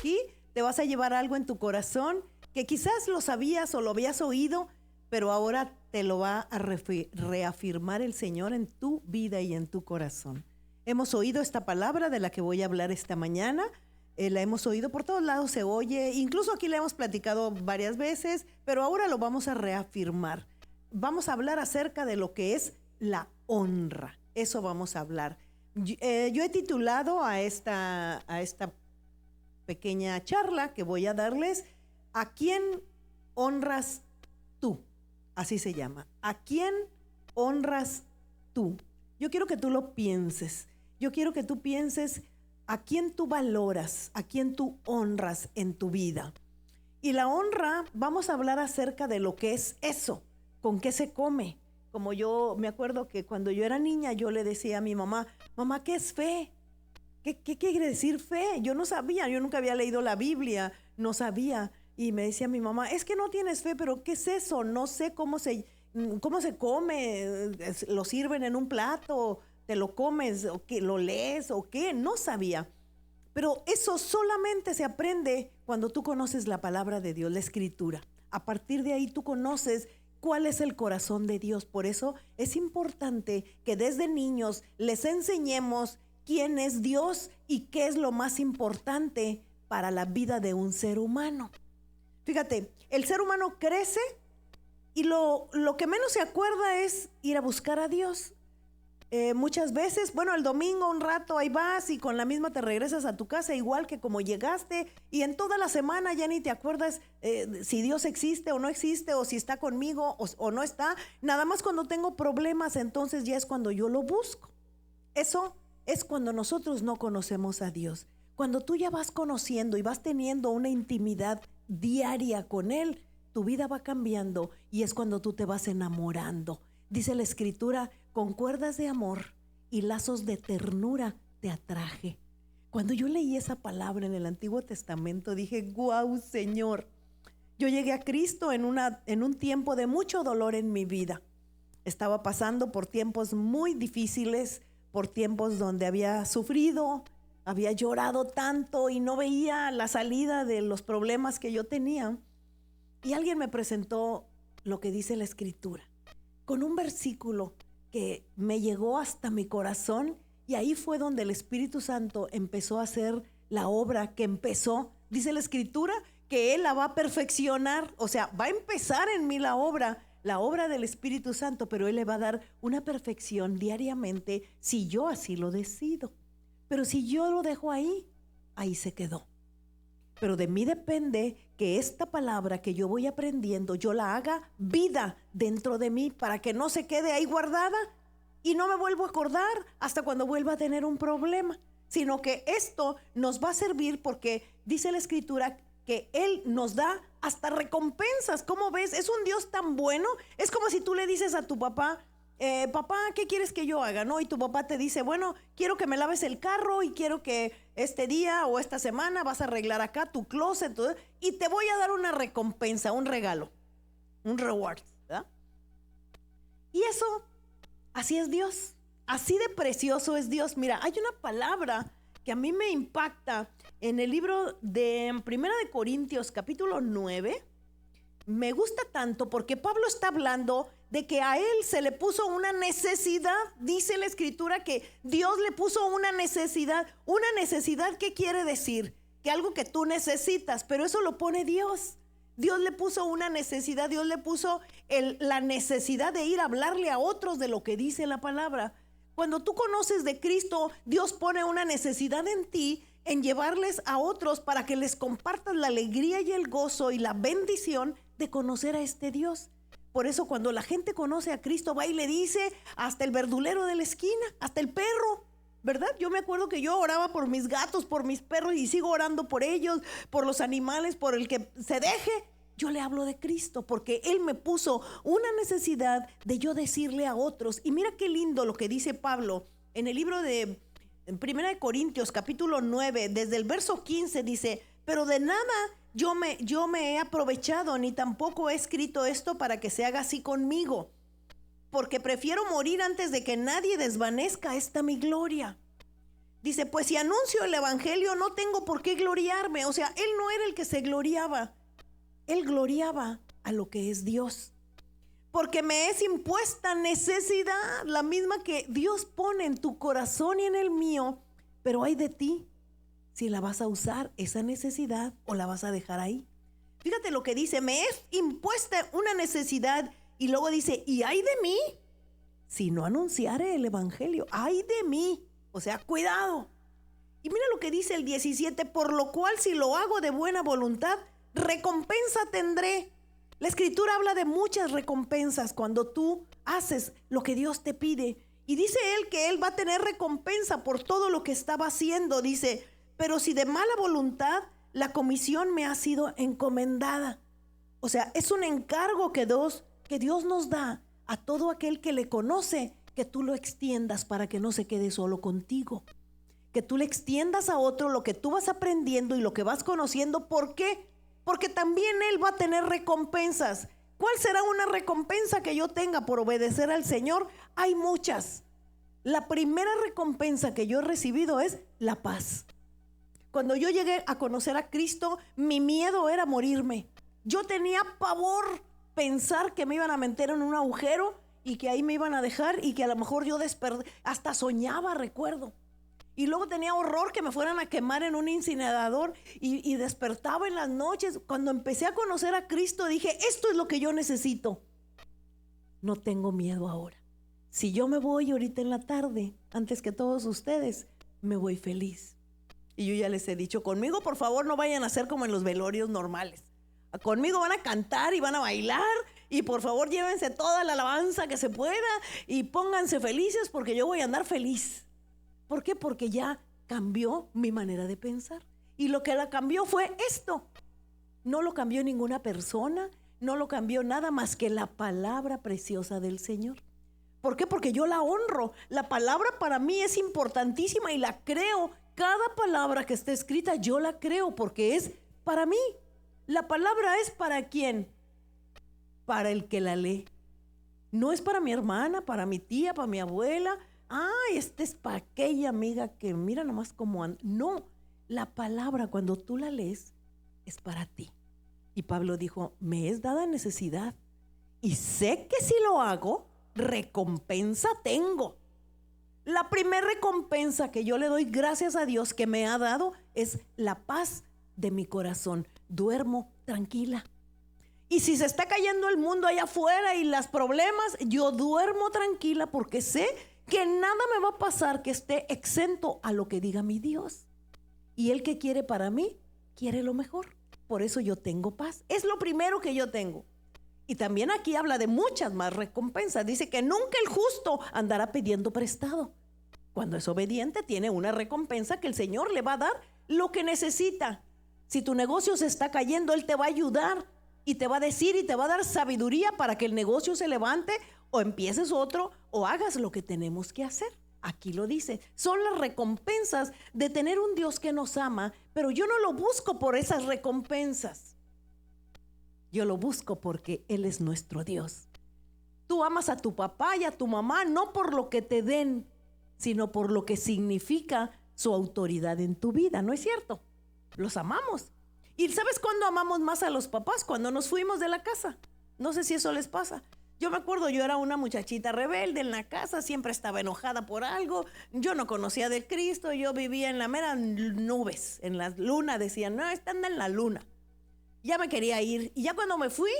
aquí te vas a llevar algo en tu corazón que quizás lo sabías o lo habías oído, pero ahora te lo va a reafirmar el Señor en tu vida y en tu corazón. Hemos oído esta palabra de la que voy a hablar esta mañana. La hemos oído por todos lados, se oye, incluso aquí la hemos platicado varias veces, pero ahora lo vamos a reafirmar. Vamos a hablar acerca de lo que es la honra. Eso vamos a hablar. Yo he titulado a esta pequeña charla que voy a darles, ¿a quién honras tú? Así se llama. ¿A quién honras tú? Yo quiero que tú lo pienses. Yo quiero que tú pienses a quién tú valoras, a quién tú honras en tu vida. Y la honra, vamos a hablar acerca de lo que es eso, con qué se come. Como yo me acuerdo que cuando yo era niña, yo le decía a mi mamá, mamá, ¿qué es fe? ¿Qué quiere decir fe? Yo no sabía, yo nunca había leído la Biblia, no sabía. Y me decía mi mamá, es que no tienes fe, pero ¿qué es eso? No sé cómo se come, lo sirven en un plato, te lo comes, o que lo lees, o qué, no sabía. Pero eso solamente se aprende cuando tú conoces la palabra de Dios, la Escritura. A partir de ahí tú conoces cuál es el corazón de Dios. Por eso es importante que desde niños les enseñemos quién es Dios y qué es lo más importante para la vida de un ser humano. Fíjate, el ser humano crece y lo que menos se acuerda es ir a buscar a Dios. Muchas veces, bueno, el domingo un rato ahí vas y con la misma te regresas a tu casa igual que como llegaste, y en toda la semana ya ni te acuerdas si Dios existe o no existe, o si está conmigo o no está. Nada más cuando tengo problemas, entonces ya es cuando yo lo busco. Eso es cuando nosotros no conocemos a Dios. Cuando tú ya vas conociendo y vas teniendo una intimidad diaria con Él, tu vida va cambiando y es cuando tú te vas enamorando. Dice la Escritura, con cuerdas de amor y lazos de ternura te atraje. Cuando yo leí esa palabra en el Antiguo Testamento, dije, ¡guau, Señor! Yo llegué a Cristo en un tiempo de mucho dolor en mi vida. Estaba pasando por tiempos muy difíciles, por tiempos donde había sufrido, había llorado tanto y no veía la salida de los problemas que yo tenía. Y alguien me presentó lo que dice la Escritura, con un versículo que me llegó hasta mi corazón, y ahí fue donde el Espíritu Santo empezó a hacer la obra que empezó. Dice la Escritura que Él la va a perfeccionar, o sea, va a empezar en mí la obra del Espíritu Santo, pero Él le va a dar una perfección diariamente si yo así lo decido. Pero si yo lo dejo ahí se quedó. Pero de mí depende que esta palabra que yo voy aprendiendo, yo la haga vida dentro de mí para que no se quede ahí guardada y no me vuelvo a acordar hasta cuando vuelva a tener un problema, sino que esto nos va a servir porque dice la Escritura que Él nos da hasta recompensas. ¿Cómo ves? Es un Dios tan bueno. Es como si tú le dices a tu papá, papá, ¿qué quieres que yo haga? ¿No? Y tu papá te dice, bueno, quiero que me laves el carro y quiero que este día o esta semana vas a arreglar acá tu closet y te voy a dar una recompensa, un regalo, un reward, ¿verdad? Y eso, así es Dios, así de precioso es Dios. Mira, hay una palabra que a mí me impacta en el libro de 1 de Corintios capítulo 9. Me gusta tanto porque Pablo está hablando de que a él se le puso una necesidad. Dice la Escritura que Dios le puso una necesidad. ¿Una necesidad qué quiere decir? Que algo que tú necesitas, pero eso lo pone Dios. Dios le puso una necesidad, Dios le puso la necesidad de ir a hablarle a otros de lo que dice la palabra. Cuando tú conoces de Cristo, Dios pone una necesidad en ti, en llevarles a otros para que les compartas la alegría y el gozo y la bendición de conocer a este Dios. Por eso cuando la gente conoce a Cristo, va y le dice hasta el verdulero de la esquina, hasta el perro, ¿verdad? Yo me acuerdo que yo oraba por mis gatos, por mis perros, y sigo orando por ellos, por los animales, por el que se deje. Yo le hablo de Cristo porque Él me puso una necesidad de yo decirle a otros. Y mira qué lindo lo que dice Pablo en el libro de 1 de Corintios capítulo 9, desde el verso 15 dice, pero de nada yo me he aprovechado, ni tampoco he escrito esto para que se haga así conmigo, porque prefiero morir antes de que nadie desvanezca esta mi gloria. Dice, pues si anuncio el evangelio no tengo por qué gloriarme. O sea, él no era el que se gloriaba. Él gloriaba a lo que es Dios. Porque me es impuesta necesidad, la misma que Dios pone en tu corazón y en el mío. Pero hay de ti si la vas a usar esa necesidad o la vas a dejar ahí. Fíjate lo que dice, me es impuesta una necesidad. Y luego dice, y hay de mí si no anunciare el evangelio. Ay de mí. O sea, cuidado. Y mira lo que dice el 17, por lo cual si lo hago de buena voluntad, recompensa tendré. La escritura habla de muchas recompensas cuando tú haces lo que Dios te pide. Y dice él que él va a tener recompensa por todo lo que estaba haciendo. Dice, pero si de mala voluntad, la comisión me ha sido encomendada. O sea, es un encargo que Dios nos da a todo aquel que le conoce, que tú lo extiendas para que no se quede solo contigo. Que tú le extiendas a otro lo que tú vas aprendiendo y lo que vas conociendo. ¿Por qué? Porque también él va a tener recompensas. ¿Cuál será una recompensa que yo tenga por obedecer al Señor? Hay muchas. La primera recompensa que yo he recibido es la paz. Cuando yo llegué a conocer a Cristo, mi miedo era morirme. Yo tenía pavor pensar que me iban a meter en un agujero y que ahí me iban a dejar y que a lo mejor yo hasta soñaba, recuerdo. Y luego tenía horror que me fueran a quemar en un incinerador y despertaba en las noches. Cuando empecé a conocer a Cristo dije, esto es lo que yo necesito. No tengo miedo ahora. Si yo me voy ahorita en la tarde, antes que todos ustedes, me voy feliz. Y yo ya les he dicho, conmigo por favor no vayan a hacer como en los velorios normales. Conmigo van a cantar y van a bailar y por favor llévense toda la alabanza que se pueda y pónganse felices porque yo voy a andar feliz. ¿Por qué? Porque ya cambió mi manera de pensar. Y lo que la cambió fue esto. No lo cambió ninguna persona, no lo cambió nada más que la palabra preciosa del Señor. ¿Por qué? Porque yo la honro. La palabra para mí es importantísima y la creo. Cada palabra que está escrita yo la creo porque es para mí. La palabra es ¿para quién? Para el que la lee. No es para mi hermana, para mi tía, para mi abuela. Este es para aquella amiga que mira nomás cómo anda. No, la palabra cuando tú la lees es para ti. Y Pablo dijo, me es dada necesidad y sé que si lo hago, recompensa tengo. La primera recompensa que yo le doy gracias a Dios que me ha dado es la paz de mi corazón. Duermo tranquila. Y si se está cayendo el mundo allá afuera y los problemas, yo duermo tranquila porque sé que nada me va a pasar que esté exento a lo que diga mi Dios. Y Él que quiere para mí, quiere lo mejor. Por eso yo tengo paz. Es lo primero que yo tengo. Y también aquí habla de muchas más recompensas. Dice que nunca el justo andará pidiendo prestado. Cuando es obediente tiene una recompensa que el Señor le va a dar lo que necesita. Si tu negocio se está cayendo, Él te va a ayudar y te va a decir y te va a dar sabiduría para que el negocio se levante o empieces otro o hagas lo que tenemos que hacer. Aquí lo dice, son las recompensas de tener un Dios que nos ama, pero yo no lo busco por esas recompensas. Yo lo busco porque Él es nuestro Dios. Tú amas a tu papá y a tu mamá no por lo que te den, sino por lo que significa su autoridad en tu vida, ¿no es cierto? Los amamos. ¿Y sabes cuándo amamos más a los papás? Cuando nos fuimos de la casa. No sé si eso les pasa. Yo me acuerdo, yo era una muchachita rebelde en la casa, siempre estaba enojada por algo, yo no conocía de Cristo, yo vivía en la mera nubes, en la luna, decían, no, anda en la luna. Ya me quería ir, y ya cuando me fui,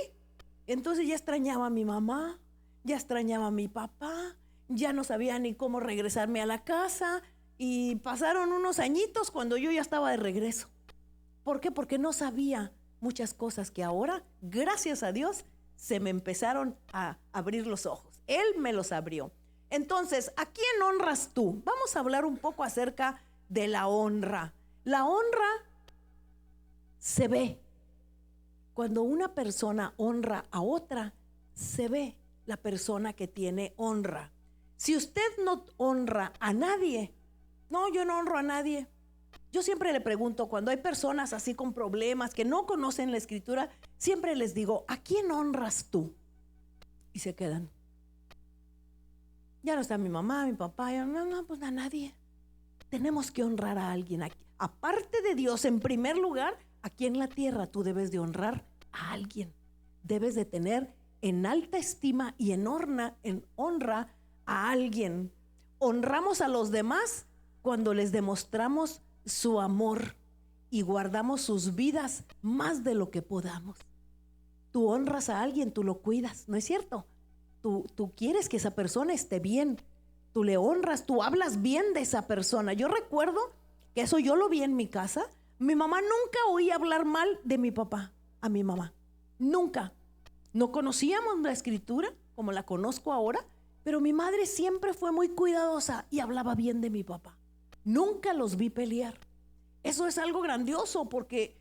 entonces ya extrañaba a mi mamá, ya extrañaba a mi papá, ya no sabía ni cómo regresarme a la casa, y pasaron unos añitos cuando yo ya estaba de regreso. ¿Por qué? Porque no sabía muchas cosas que ahora, gracias a Dios, se me empezaron a abrir los ojos. Él me los abrió. Entonces, ¿a quién honras tú? Vamos a hablar un poco acerca de la honra. La honra se ve. Cuando una persona honra a otra, se ve la persona que tiene honra. Si usted no honra a nadie, no, yo no honro a nadie. Yo siempre le pregunto, cuando hay personas así con problemas que no conocen la escritura, siempre les digo, ¿a quién honras tú? Y se quedan. Ya no está mi mamá, mi papá, no, pues a nadie. tenemos que honrar a alguien. Aparte de Dios, en primer lugar, aquí en la tierra tú debes de honrar a alguien. Debes de tener en alta estima y en honra a alguien. Honramos a los demás cuando les demostramos su amor y guardamos sus vidas más de lo que podamos. Tú honras a alguien, tú lo cuidas, ¿no es cierto? Tú quieres que esa persona esté bien. Tú le honras, tú hablas bien de esa persona. Yo recuerdo que eso yo lo vi en mi casa. Mi mamá nunca oía hablar mal de mi papá, a mi mamá. Nunca. No conocíamos la escritura como la conozco ahora, pero mi madre siempre fue muy cuidadosa y hablaba bien de mi papá. Nunca los vi pelear. Eso es algo grandioso porque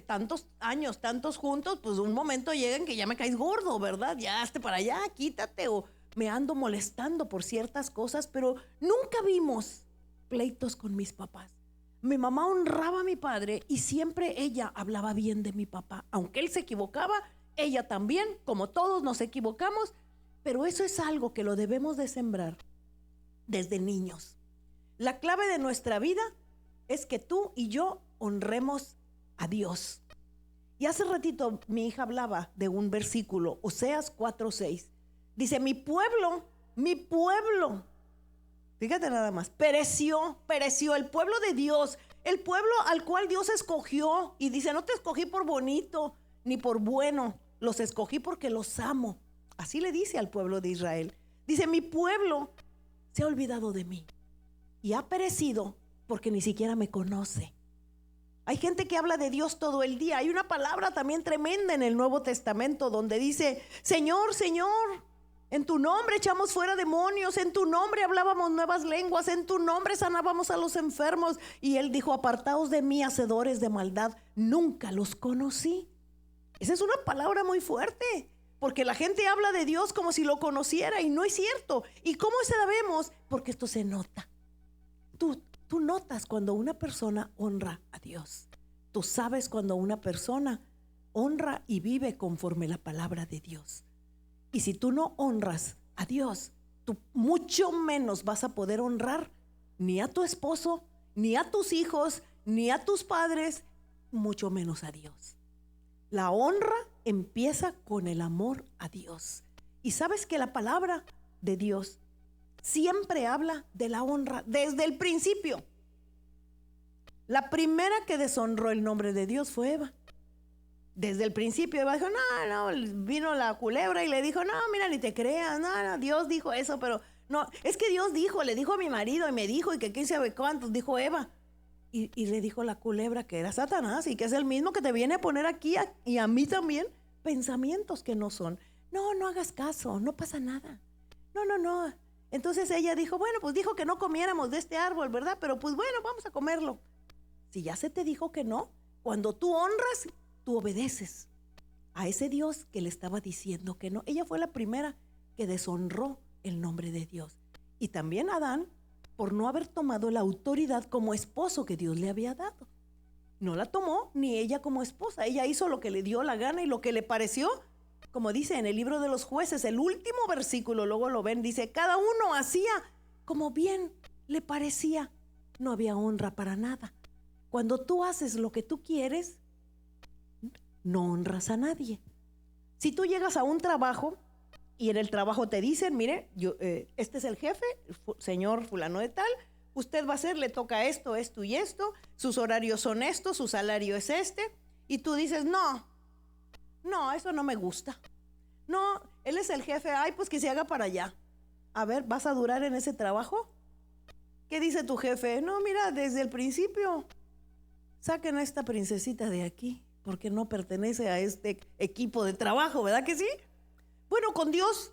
tantos años, tantos juntos, pues un momento llegan que ya me caes gordo, ¿verdad? Ya hazte para allá, quítate, o me ando molestando por ciertas cosas, pero nunca vimos pleitos con mis papás. Mi mamá honraba a mi padre y siempre ella hablaba bien de mi papá. Aunque él se equivocaba, ella también, como todos nos equivocamos, pero eso es algo que lo debemos de sembrar desde niños. La clave de nuestra vida es que tú y yo honremos a Dios. Y hace ratito mi hija hablaba de un versículo, Oseas 4:6. Dice, mi pueblo, fíjate nada más, pereció el pueblo de Dios, el pueblo al cual Dios escogió. Y dice, no te escogí por bonito ni por bueno, los escogí porque los amo. Así le dice al pueblo de Israel. Dice, mi pueblo se ha olvidado de mí y ha perecido porque ni siquiera me conoce. Hay gente que habla de Dios todo el día. Hay una palabra también tremenda en el Nuevo Testamento donde dice, Señor, Señor, en tu nombre echamos fuera demonios, en tu nombre hablábamos nuevas lenguas, en tu nombre sanábamos a los enfermos. Y él dijo, apartaos de mí, hacedores de maldad, nunca los conocí. Esa es una palabra muy fuerte, porque la gente habla de Dios como si lo conociera y no es cierto. ¿Y cómo sabemos? Porque esto se nota. Tú notas cuando una persona honra a Dios. Tú sabes cuando una persona honra y vive conforme la palabra de Dios. Y si tú no honras a Dios, tú mucho menos vas a poder honrar ni a tu esposo, ni a tus hijos, ni a tus padres, mucho menos a Dios. La honra empieza con el amor a Dios. Y sabes que la palabra de Dios siempre habla de la honra desde el principio. La primera que deshonró el nombre de Dios fue Eva. Desde el principio Eva dijo, no, vino la culebra y le dijo, no, mira, ni te creas, no, Dios dijo eso, pero no, es que Dios dijo, le dijo a mi marido y me dijo, y que quién sabe cuántos, dijo Eva. Y le dijo la culebra que era Satanás y que es el mismo que te viene a poner aquí y a mí también pensamientos que no son. No hagas caso, no pasa nada. No. Entonces ella dijo, bueno, pues dijo que no comiéramos de este árbol, ¿verdad? Pero pues bueno, vamos a comerlo. Si ya se te dijo que no, cuando tú honras, tú obedeces a ese Dios que le estaba diciendo que no. Ella fue la primera que deshonró el nombre de Dios. Y también Adán, por no haber tomado la autoridad como esposo que Dios le había dado. No la tomó ni ella como esposa. Ella hizo lo que le dio la gana y lo que le pareció. Como dice en el libro de los Jueces, el último versículo, luego lo ven, dice, cada uno hacía como bien le parecía. No había honra para nada. Cuando tú haces lo que tú quieres, no honras a nadie. Si tú llegas a un trabajo y en el trabajo te dicen, mire, este es el jefe, señor fulano de tal, usted va a hacer, le toca esto, esto y esto, sus horarios son estos, su salario es este, y tú dices, no, eso no me gusta. No, él es el jefe, ay, pues que se haga para allá. A ver, ¿vas a durar en ese trabajo? ¿Qué dice tu jefe? No, mira, desde el principio, saquen a esta princesita de aquí, porque no pertenece a este equipo de trabajo, ¿verdad que sí? Bueno, con Dios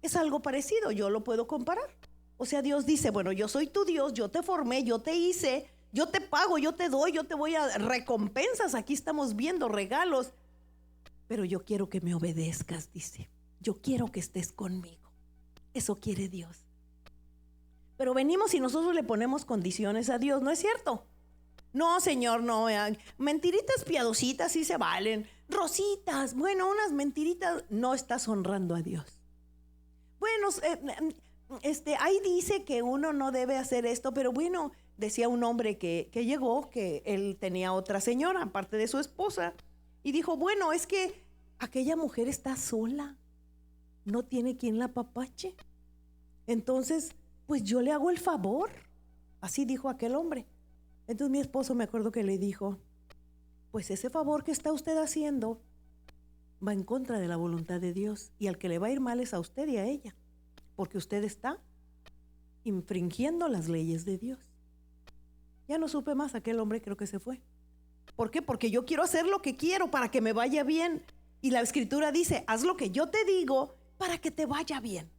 es algo parecido, yo lo puedo comparar. O sea, Dios dice, bueno, yo soy tu Dios, yo te formé, yo te hice, yo te pago, yo te doy, yo te voy a recompensas, aquí estamos viendo regalos, pero yo quiero que me obedezcas, dice. Yo quiero que estés conmigo. Eso quiere Dios. Pero venimos y nosotros le ponemos condiciones a Dios, ¿no es cierto? No, Señor, no. Mentiritas piadositas sí se valen. Rositas, bueno, unas mentiritas, no estás honrando a Dios. Bueno, ahí dice que uno no debe hacer esto, pero bueno, decía un hombre que llegó, que él tenía otra señora, aparte de su esposa, y dijo, bueno, es que aquella mujer está sola, no tiene quien la apapache. Entonces, pues yo le hago el favor. Así dijo aquel hombre. Entonces mi esposo, me acuerdo que le dijo, pues ese favor que está usted haciendo va en contra de la voluntad de Dios, y al que le va a ir mal es a usted y a ella, porque usted está infringiendo las leyes de Dios. Ya no supe más, aquel hombre creo que se fue. ¿Por qué? Porque yo quiero hacer lo que quiero para que me vaya bien. Y la Escritura dice, haz lo que yo te digo para que te vaya bien.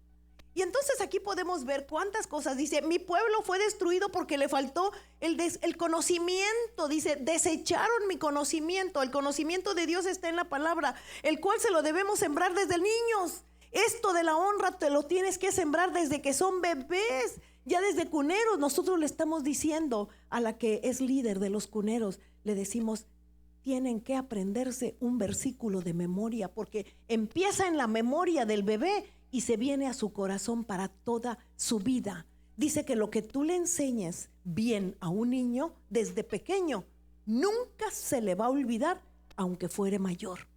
Y entonces aquí podemos ver cuántas cosas. Dice, mi pueblo fue destruido porque le faltó el conocimiento. Dice, desecharon mi conocimiento. El conocimiento de Dios está en la palabra, el cual se lo debemos sembrar desde niños. Esto de la honra te lo tienes que sembrar desde que son bebés. Ya desde cuneros nosotros le estamos diciendo a la que es líder de los cuneros, le decimos, tienen que aprenderse un versículo de memoria, porque empieza en la memoria del bebé y se viene a su corazón para toda su vida. Dice que lo que tú le enseñes bien a un niño desde pequeño, nunca se le va a olvidar, aunque fuere mayor.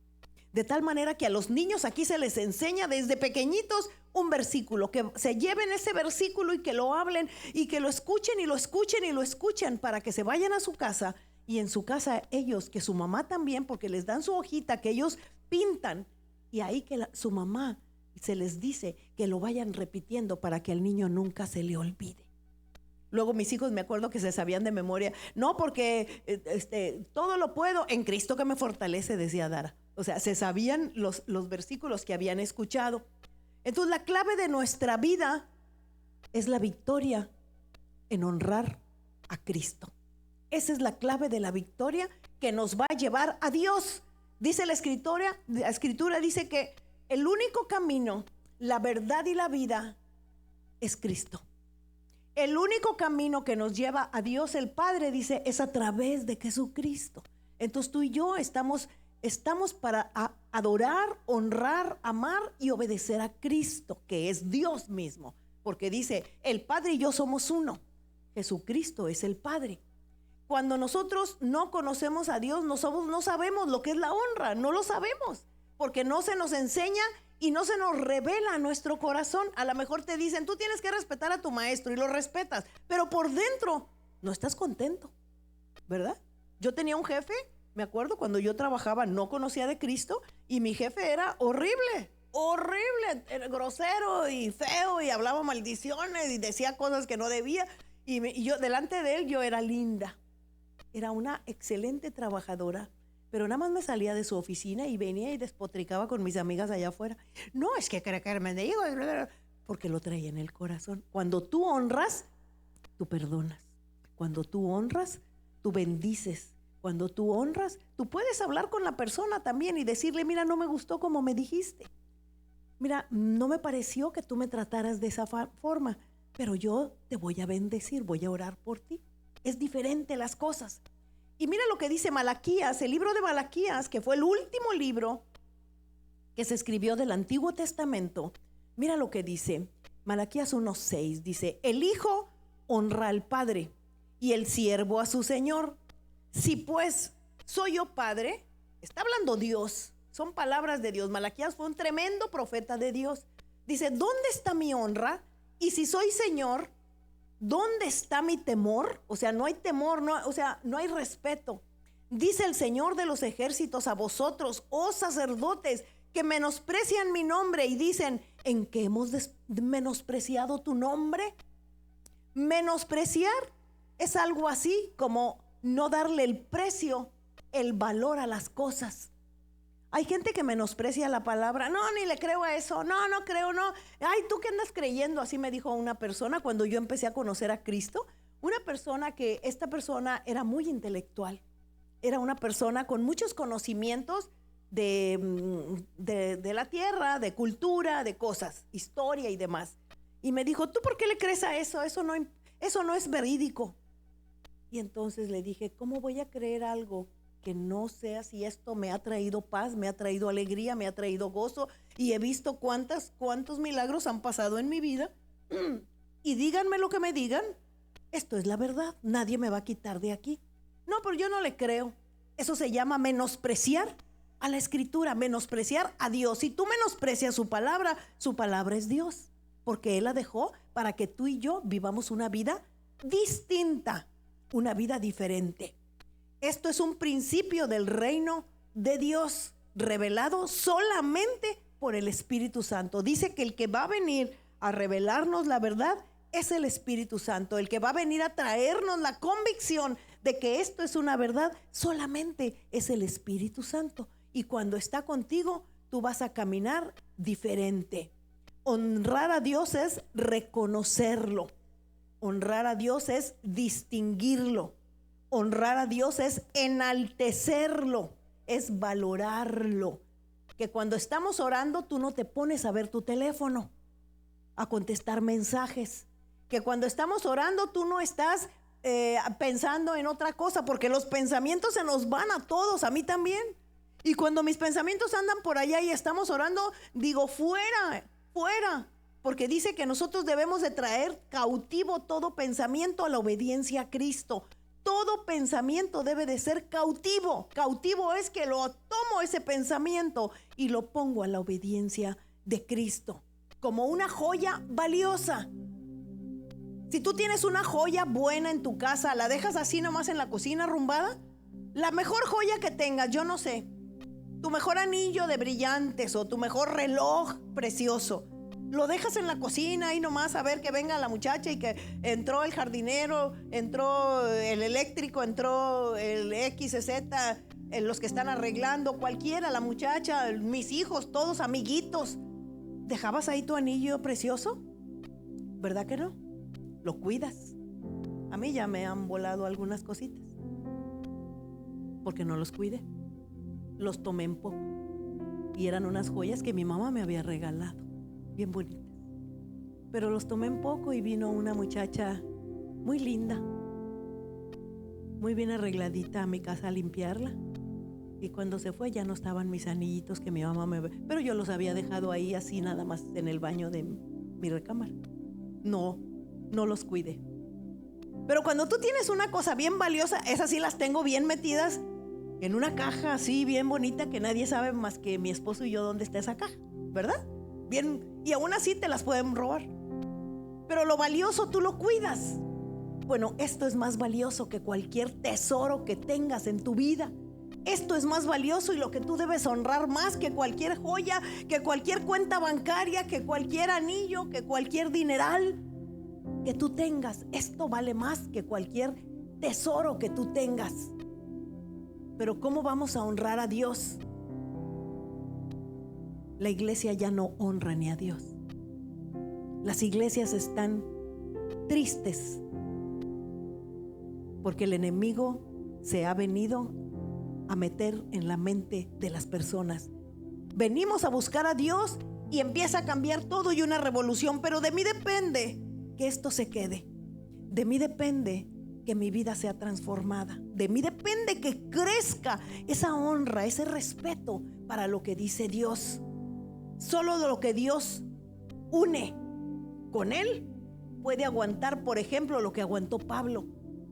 De tal manera que a los niños aquí se les enseña desde pequeñitos un versículo, que se lleven ese versículo y que lo hablen y que lo escuchen y lo escuchen y lo escuchen, para que se vayan a su casa, y en su casa ellos, que su mamá también, porque les dan su hojita que ellos pintan, y ahí que su mamá se les dice que lo vayan repitiendo para que al niño nunca se le olvide. Luego mis hijos, me acuerdo que se sabían de memoria, no, porque todo lo puedo en Cristo que me fortalece, decía Dara. O sea, se sabían los versículos que habían escuchado. Entonces la clave de nuestra vida es la victoria en honrar a Cristo. Esa es la clave de la victoria que nos va a llevar a Dios. Dice la Escritura dice que el único camino, la verdad y la vida es Cristo. El único camino que nos lleva a Dios el Padre, dice, es a través de Jesucristo. Entonces tú y yo estamos para adorar, honrar, amar y obedecer a Cristo, que es Dios mismo. Porque dice, el Padre y yo somos uno. Jesucristo es el Padre. Cuando nosotros no conocemos a Dios, no sabemos lo que es la honra, no lo sabemos, porque no se nos enseña y no se nos revela a nuestro corazón. A lo mejor te dicen, tú tienes que respetar a tu maestro, y lo respetas, pero por dentro no estás contento, ¿verdad? Yo tenía un jefe, me acuerdo, cuando yo trabajaba, no conocía de Cristo, y mi jefe era horrible, era grosero y feo, y hablaba maldiciones y decía cosas que no debía, y yo delante de él yo era linda. Era una excelente trabajadora, pero nada más me salía de su oficina y venía y despotricaba con mis amigas allá afuera. No, es que me digo, porque lo traía en el corazón. Cuando tú honras, tú perdonas. Cuando tú honras, tú bendices. Cuando tú honras, tú puedes hablar con la persona también y decirle, mira, no me gustó como me dijiste. Mira, no me pareció que tú me trataras de esa forma, pero yo te voy a bendecir, voy a orar por ti. Es diferente las cosas. Y mira lo que dice Malaquías, el libro de Malaquías, que fue el último libro que se escribió del Antiguo Testamento. Mira lo que dice Malaquías 1:6, dice, el hijo honra al padre y el siervo a su señor. Si pues soy yo padre, está hablando Dios, son palabras de Dios. Malaquías fue un tremendo profeta de Dios. Dice, ¿dónde está mi honra? Y si soy señor, ¿dónde está mi temor? O sea, no hay temor, no hay respeto. Dice el Señor de los ejércitos a vosotros, oh sacerdotes, que menosprecian mi nombre y dicen, ¿en qué hemos menospreciado tu nombre? Menospreciar es algo así como no darle el precio, el valor a las cosas. Hay gente que menosprecia la palabra. No, ni le creo a eso. No creo, no. Ay, ¿tú qué andas creyendo? Así me dijo una persona cuando yo empecé a conocer a Cristo. Esta persona era muy intelectual. Era una persona con muchos conocimientos de la tierra, de cultura, de cosas, historia y demás. Y me dijo, ¿tú por qué le crees a eso? Eso no es verídico. Y entonces le dije, ¿cómo voy a creer algo que no sea si esto me ha traído paz, me ha traído alegría, me ha traído gozo? Y he visto cuántos milagros han pasado en mi vida. Y díganme lo que me digan, Esto es la verdad, nadie me va a quitar de aquí. No, pero yo no le creo. Eso se llama menospreciar a la Escritura, menospreciar a Dios. Si tú menosprecias su palabra es Dios, porque Él la dejó para que tú y yo vivamos una vida distinta, una vida diferente. Esto es un principio del reino de Dios revelado solamente por el Espíritu Santo. Dice que el que va a venir a revelarnos la verdad es el Espíritu Santo. El que va a venir a traernos la convicción de que esto es una verdad solamente es el Espíritu Santo. Y cuando está contigo, tú vas a caminar diferente. Honrar a Dios es reconocerlo. Honrar a Dios es distinguirlo. Honrar a Dios es enaltecerlo, es valorarlo. Que cuando estamos orando, tú no te pones a ver tu teléfono, a contestar mensajes. Que cuando estamos orando, tú no estás pensando en otra cosa, porque los pensamientos se nos van a todos, a mí también. Y cuando mis pensamientos andan por allá y estamos orando, digo, fuera, fuera. Porque dice que nosotros debemos de traer cautivo todo pensamiento a la obediencia a Cristo. Todo pensamiento debe de ser cautivo. Cautivo es que lo tomo ese pensamiento y lo pongo a la obediencia de Cristo. Como una joya valiosa. Si tú tienes una joya buena en tu casa, ¿la dejas así nomás en la cocina arrumbada? La mejor joya que tengas, yo no sé. Tu mejor anillo de brillantes o tu mejor reloj precioso. Lo dejas en la cocina y nomás a ver que venga la muchacha y que entró el jardinero, entró el eléctrico, entró el XZ, los que están arreglando, cualquiera, la muchacha, mis hijos, todos amiguitos. ¿Dejabas ahí tu anillo precioso? ¿Verdad que no? Lo cuidas. A mí ya me han volado algunas cositas porque no los cuidé. Los tomé en poco y eran unas joyas que mi mamá me había regalado, bien bonitas, pero los tomé en poco y vino una muchacha muy linda, muy bien arregladita a mi casa a limpiarla, y cuando se fue ya no estaban mis anillitos que mi mamá pero yo los había dejado ahí así nada más en el baño de mi recámara. No los cuidé. Pero cuando tú tienes una cosa bien valiosa, esas sí las tengo bien metidas en una caja así bien bonita que nadie sabe más que mi esposo y yo dónde está esa caja, ¿verdad? Bien, y aún así te las pueden robar. Pero lo valioso tú lo cuidas. Bueno, esto es más valioso que cualquier tesoro que tengas en tu vida. Esto es más valioso y lo que tú debes honrar más que cualquier joya, que cualquier cuenta bancaria, que cualquier anillo, que cualquier dineral que tú tengas. Esto vale más que cualquier tesoro que tú tengas. Pero ¿cómo vamos a honrar a Dios? La iglesia ya no honra ni a Dios. Las iglesias están tristes porque el enemigo se ha venido a meter en la mente de las personas. Venimos a buscar a Dios y empieza a cambiar todo y una revolución, pero de mí depende que esto se quede. De mí depende que mi vida sea transformada. De mí depende que crezca esa honra, ese respeto para lo que dice Dios. Solo de lo que Dios une con Él puede aguantar, por ejemplo, lo que aguantó Pablo.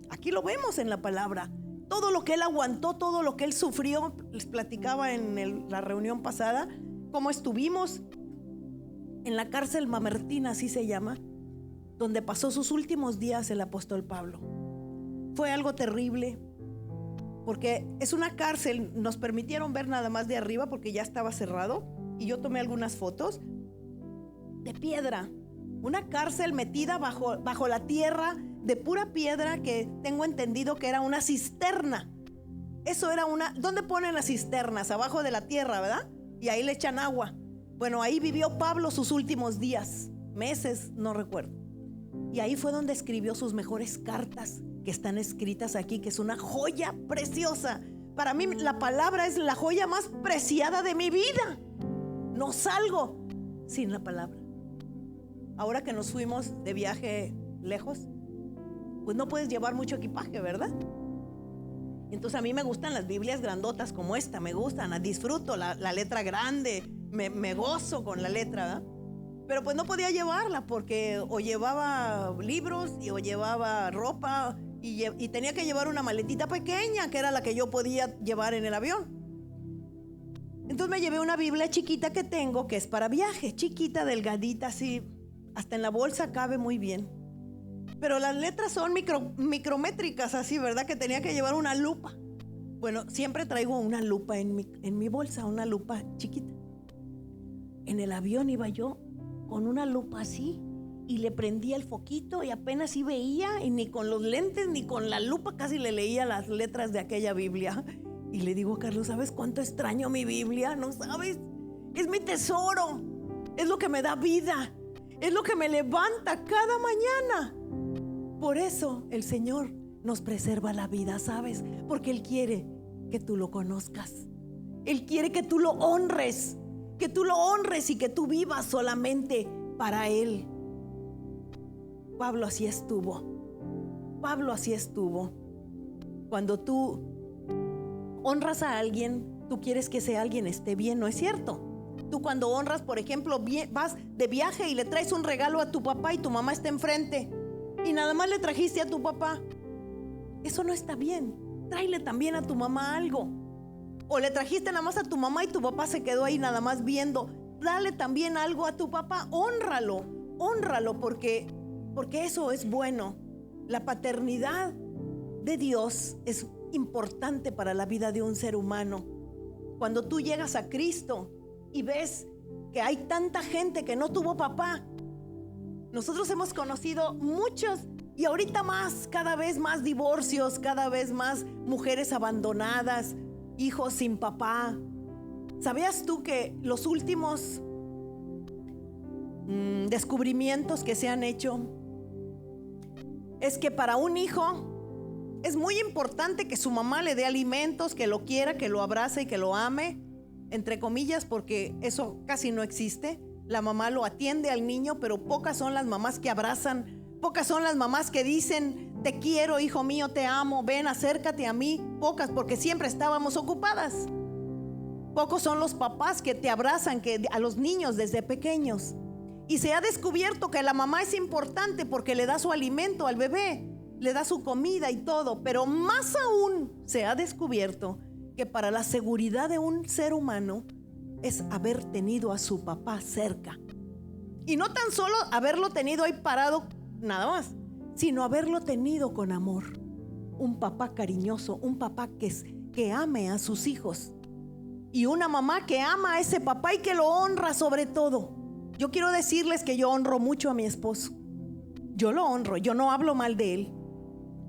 Aquí lo vemos en la palabra. Todo lo que él aguantó, todo lo que él sufrió. Les platicaba en la reunión pasada cómo estuvimos en la cárcel Mamertina, así se llama, donde pasó sus últimos días el apóstol Pablo. Fue algo terrible, porque es una cárcel, nos permitieron ver nada más de arriba porque ya estaba cerrado, y yo tomé algunas fotos de piedra, una cárcel metida bajo la tierra, de pura piedra, que tengo entendido que era una cisterna. Eso era ¿dónde ponen las cisternas? Abajo de la tierra, ¿verdad? Y ahí le echan agua. Bueno, ahí vivió Pablo sus últimos días, meses, no recuerdo. Y ahí fue donde escribió sus mejores cartas, que están escritas aquí, que es una joya preciosa. Para mí la palabra es la joya más preciada de mi vida. No salgo sin la palabra. Ahora que nos fuimos de viaje lejos, pues no puedes llevar mucho equipaje, ¿verdad? Entonces a mí me gustan las Biblias grandotas como esta, me gustan, las disfruto, la letra grande, me gozo con la letra, ¿verdad? Pero pues no podía llevarla porque o llevaba libros o llevaba ropa y tenía que llevar una maletita pequeña que era la que yo podía llevar en el avión. Entonces me llevé una Biblia chiquita que tengo, que es para viaje, chiquita, delgadita, así, hasta en la bolsa cabe muy bien. Pero las letras son micrométricas, así, ¿verdad? Que tenía que llevar una lupa. Bueno, siempre traigo una lupa en mi bolsa, una lupa chiquita. En el avión iba yo con una lupa así y le prendía el foquito y apenas sí veía, y ni con los lentes ni con la lupa casi le leía las letras de aquella Biblia. Y le digo a Carlos, ¿sabes cuánto extraño mi Biblia? No sabes, es mi tesoro, es lo que me da vida, es lo que me levanta cada mañana. Por eso el Señor nos preserva la vida, ¿sabes? Porque Él quiere que tú lo conozcas. Él quiere que tú lo honres, y que tú vivas solamente para Él. Pablo así estuvo. Cuando tú honras a alguien, tú quieres que ese alguien esté bien, ¿no es cierto? Tú cuando honras, por ejemplo, vas de viaje y le traes un regalo a tu papá y tu mamá está enfrente y nada más le trajiste a tu papá. Eso no está bien. Tráele también a tu mamá algo. O le trajiste nada más a tu mamá y tu papá se quedó ahí nada más viendo. Dale también algo a tu papá. Honralo porque eso es bueno. La paternidad de Dios es importante para la vida de un ser humano. Cuando tú llegas a Cristo y ves que hay tanta gente que no tuvo papá. Nosotros hemos conocido muchos y ahorita más, cada vez más divorcios, cada vez más mujeres abandonadas, hijos sin papá. ¿Sabías tú que los últimos descubrimientos que se han hecho es que para un hijo es muy importante que su mamá le dé alimentos, que lo quiera, que lo abrace y que lo ame, entre comillas, porque eso casi no existe? La mamá lo atiende al niño, pero pocas son las mamás que abrazan, pocas son las mamás que dicen, te quiero, hijo mío, te amo, ven, acércate a mí. Pocas, porque siempre estábamos ocupadas. Pocos son los papás que te abrazan a los niños desde pequeños. Y se ha descubierto que la mamá es importante porque le da su alimento al bebé, le da su comida y todo, pero más aún se ha descubierto que para la seguridad de un ser humano es haber tenido a su papá cerca. Y no tan solo haberlo tenido ahí parado nada más, sino haberlo tenido con amor. Un papá cariñoso, un papá que ame a sus hijos. Y una mamá que ama a ese papá y que lo honra sobre todo. Yo quiero decirles que yo honro mucho a mi esposo. Yo lo honro, yo no hablo mal de él.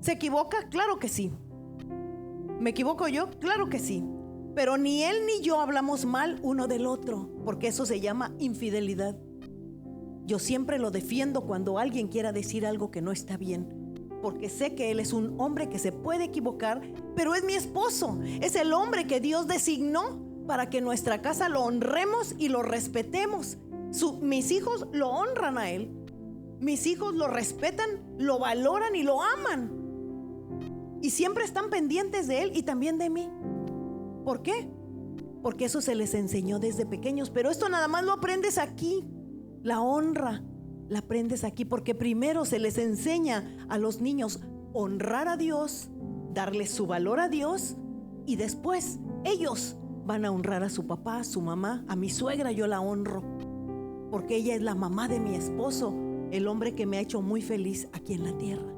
¿Se equivoca? Claro que sí. ¿Me equivoco yo? Claro que sí. Pero ni él ni yo hablamos mal uno del otro, porque eso se llama infidelidad. Yo siempre lo defiendo cuando alguien quiera decir algo que no está bien, porque sé que él es un hombre que se puede equivocar, pero es mi esposo, es el hombre que Dios designó para que nuestra casa lo honremos y lo respetemos. Mis hijos lo honran a él, mis hijos lo respetan, lo valoran y lo aman. Y siempre están pendientes de él y también de mí. ¿Por qué? Porque eso se les enseñó desde pequeños. Pero esto nada más lo aprendes aquí. La honra la aprendes aquí, porque primero se les enseña a los niños honrar a Dios, darle su valor a Dios, y después ellos van a honrar a su papá, a su mamá. A mi suegra yo la honro porque ella es la mamá de mi esposo, el hombre que me ha hecho muy feliz aquí en la tierra.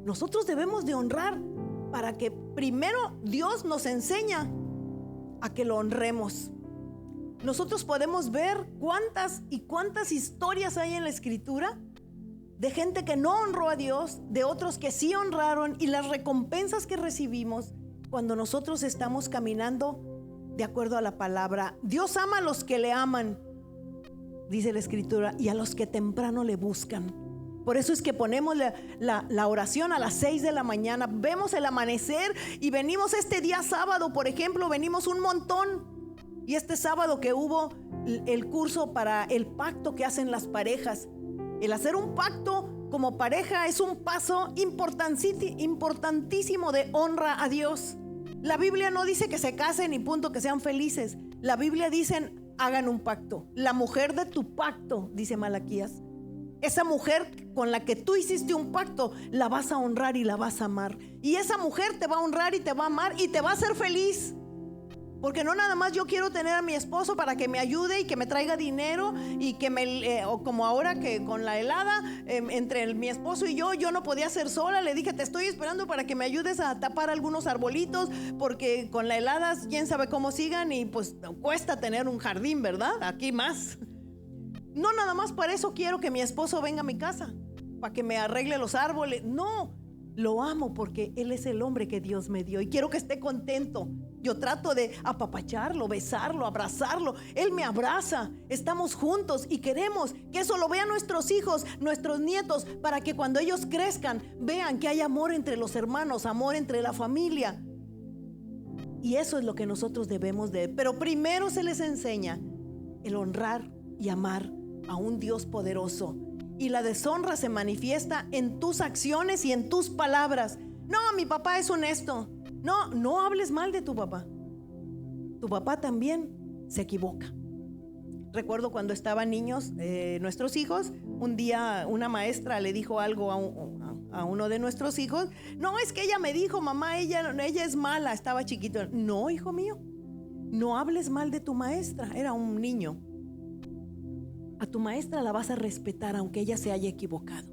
Nosotros debemos de honrar para que primero Dios nos enseña a que lo honremos. Nosotros podemos ver cuántas y cuántas historias hay en la Escritura de gente que no honró a Dios, de otros que sí honraron, y las recompensas que recibimos cuando nosotros estamos caminando de acuerdo a la palabra. Dios ama a los que le aman, dice la Escritura, y a los que temprano le buscan. Por eso es que ponemos la oración a las 6 de la mañana. Vemos el amanecer y venimos este día sábado, por ejemplo, venimos un montón. Y este sábado que hubo el curso para el pacto que hacen las parejas. El hacer un pacto como pareja es un paso importantísimo de honra a Dios. La Biblia no dice que se casen y punto, que sean felices. La Biblia dice hagan un pacto. La mujer de tu pacto, dice Malaquías. Esa mujer con la que tú hiciste un pacto, la vas a honrar y la vas a amar. Y esa mujer te va a honrar y te va a amar y te va a hacer feliz. Porque no nada más yo quiero tener a mi esposo para que me ayude y que me traiga dinero y que o como ahora que con la helada, entre mi esposo y yo no podía ser sola. Le dije, te estoy esperando para que me ayudes a tapar algunos arbolitos, porque con la helada quién sabe cómo sigan y pues cuesta tener un jardín, ¿verdad? Aquí más. No nada más para eso quiero que mi esposo venga a mi casa, para que me arregle los árboles. No, lo amo porque él es el hombre que Dios me dio y quiero que esté contento. Yo trato de apapacharlo, besarlo, abrazarlo. Él me abraza, estamos juntos y queremos que eso lo vean nuestros hijos, nuestros nietos, para que cuando ellos crezcan vean que hay amor entre los hermanos, amor entre la familia. Y eso es lo que nosotros debemos de. Pero primero se les enseña el honrar y amar a un Dios poderoso. Y la deshonra se manifiesta en tus acciones y en tus palabras. No, mi papá es honesto. No hables mal de tu papá. Tu papá también se equivoca. Recuerdo cuando estaban niños, nuestros hijos, un día una maestra le dijo algo a uno de nuestros hijos. No, es que ella me dijo, mamá, ella es mala, estaba chiquito. No, hijo mío, no hables mal de tu maestra, era un niño. A tu maestra la vas a respetar aunque ella se haya equivocado.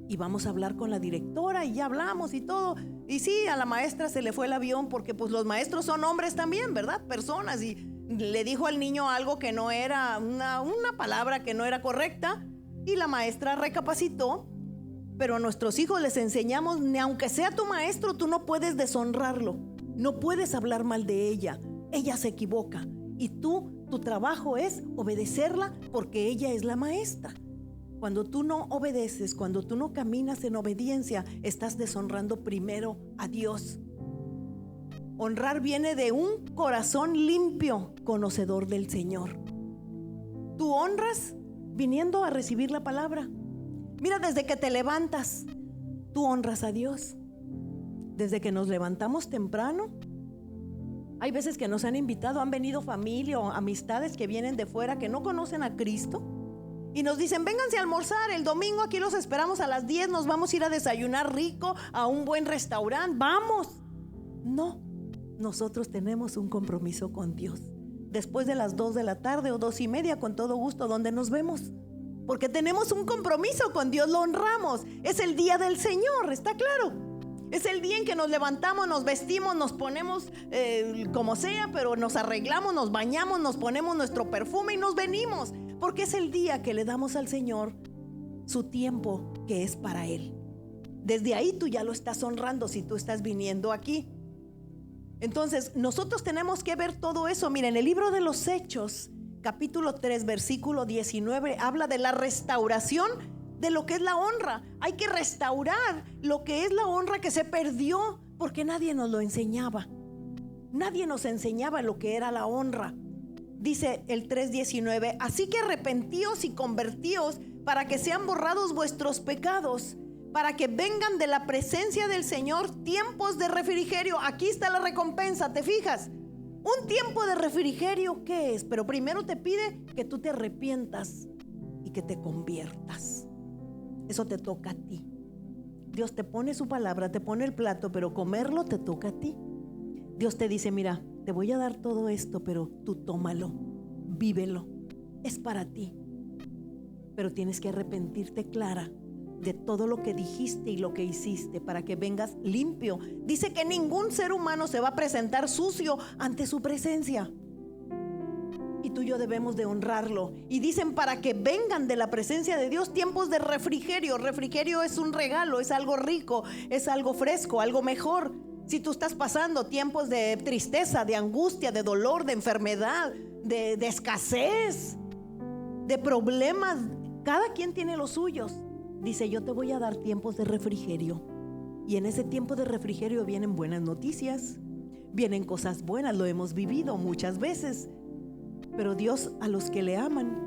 Y vamos a hablar con la directora y ya hablamos y todo. Y sí, a la maestra se le fue el avión porque pues los maestros son hombres también, ¿verdad? Personas. Y le dijo al niño algo que no era, una palabra que no era correcta. Y la maestra recapacitó. Pero a nuestros hijos les enseñamos, ni aunque sea tu maestro, tú no puedes deshonrarlo. No puedes hablar mal de ella. Ella se equivoca. Y tu trabajo es obedecerla porque ella es la maestra. Cuando tú no obedeces, cuando tú no caminas en obediencia, estás deshonrando primero a Dios. Honrar viene de un corazón limpio, conocedor del Señor. Tú honras viniendo a recibir la palabra. Mira, desde que te levantas, tú honras a Dios. Desde que nos levantamos temprano, hay veces que nos han invitado, han venido familia o amistades que vienen de fuera que no conocen a Cristo. Y nos dicen, vénganse a almorzar, el domingo aquí los esperamos a las 10, nos vamos a ir a desayunar rico a un buen restaurante, vamos. No, nosotros tenemos un compromiso con Dios. Después de las 2 de la tarde o 2:30, con todo gusto, donde nos vemos. Porque tenemos un compromiso con Dios, lo honramos. Es el día del Señor, ¿está claro? Es el día en que nos levantamos, nos vestimos, nos ponemos como sea, pero nos arreglamos, nos bañamos, nos ponemos nuestro perfume y nos venimos. Porque es el día que le damos al Señor su tiempo que es para Él. Desde ahí tú ya lo estás honrando si tú estás viniendo aquí. Entonces nosotros tenemos que ver todo eso. Miren, el libro de los Hechos, capítulo 3, versículo 19, habla de la restauración de lo que es la honra. Hay que restaurar lo que es la honra que se perdió porque nadie nos lo enseñaba. Nadie nos enseñaba lo que era la honra. Dice el 3:19, así que arrepentíos y convertíos para que sean borrados vuestros pecados, para que vengan de la presencia del Señor tiempos de refrigerio. Aquí está la recompensa, ¿te fijas? Un tiempo de refrigerio, ¿qué es? Pero primero te pide que tú te arrepientas y que te conviertas. Eso te toca a ti. Dios te pone su palabra, te pone el plato, pero comerlo te toca a ti. Dios te dice, mira, te voy a dar todo esto, pero tú tómalo, vívelo, es para ti. Pero tienes que arrepentirte, Clara, de todo lo que dijiste y lo que hiciste para que vengas limpio. Dice que ningún ser humano se va a presentar sucio ante su presencia. Y tú y yo debemos de honrarlo. Y dicen para que vengan de la presencia de Dios tiempos de refrigerio. Refrigerio es un regalo, es algo rico, es algo fresco, algo mejor. Si tú estás pasando tiempos de tristeza, de angustia, de dolor, de enfermedad, de escasez, de problemas, cada quien tiene los suyos. Dice, yo te voy a dar tiempos de refrigerio. Y en ese tiempo de refrigerio vienen buenas noticias, vienen cosas buenas, lo hemos vivido muchas veces. Pero Dios a los que le aman,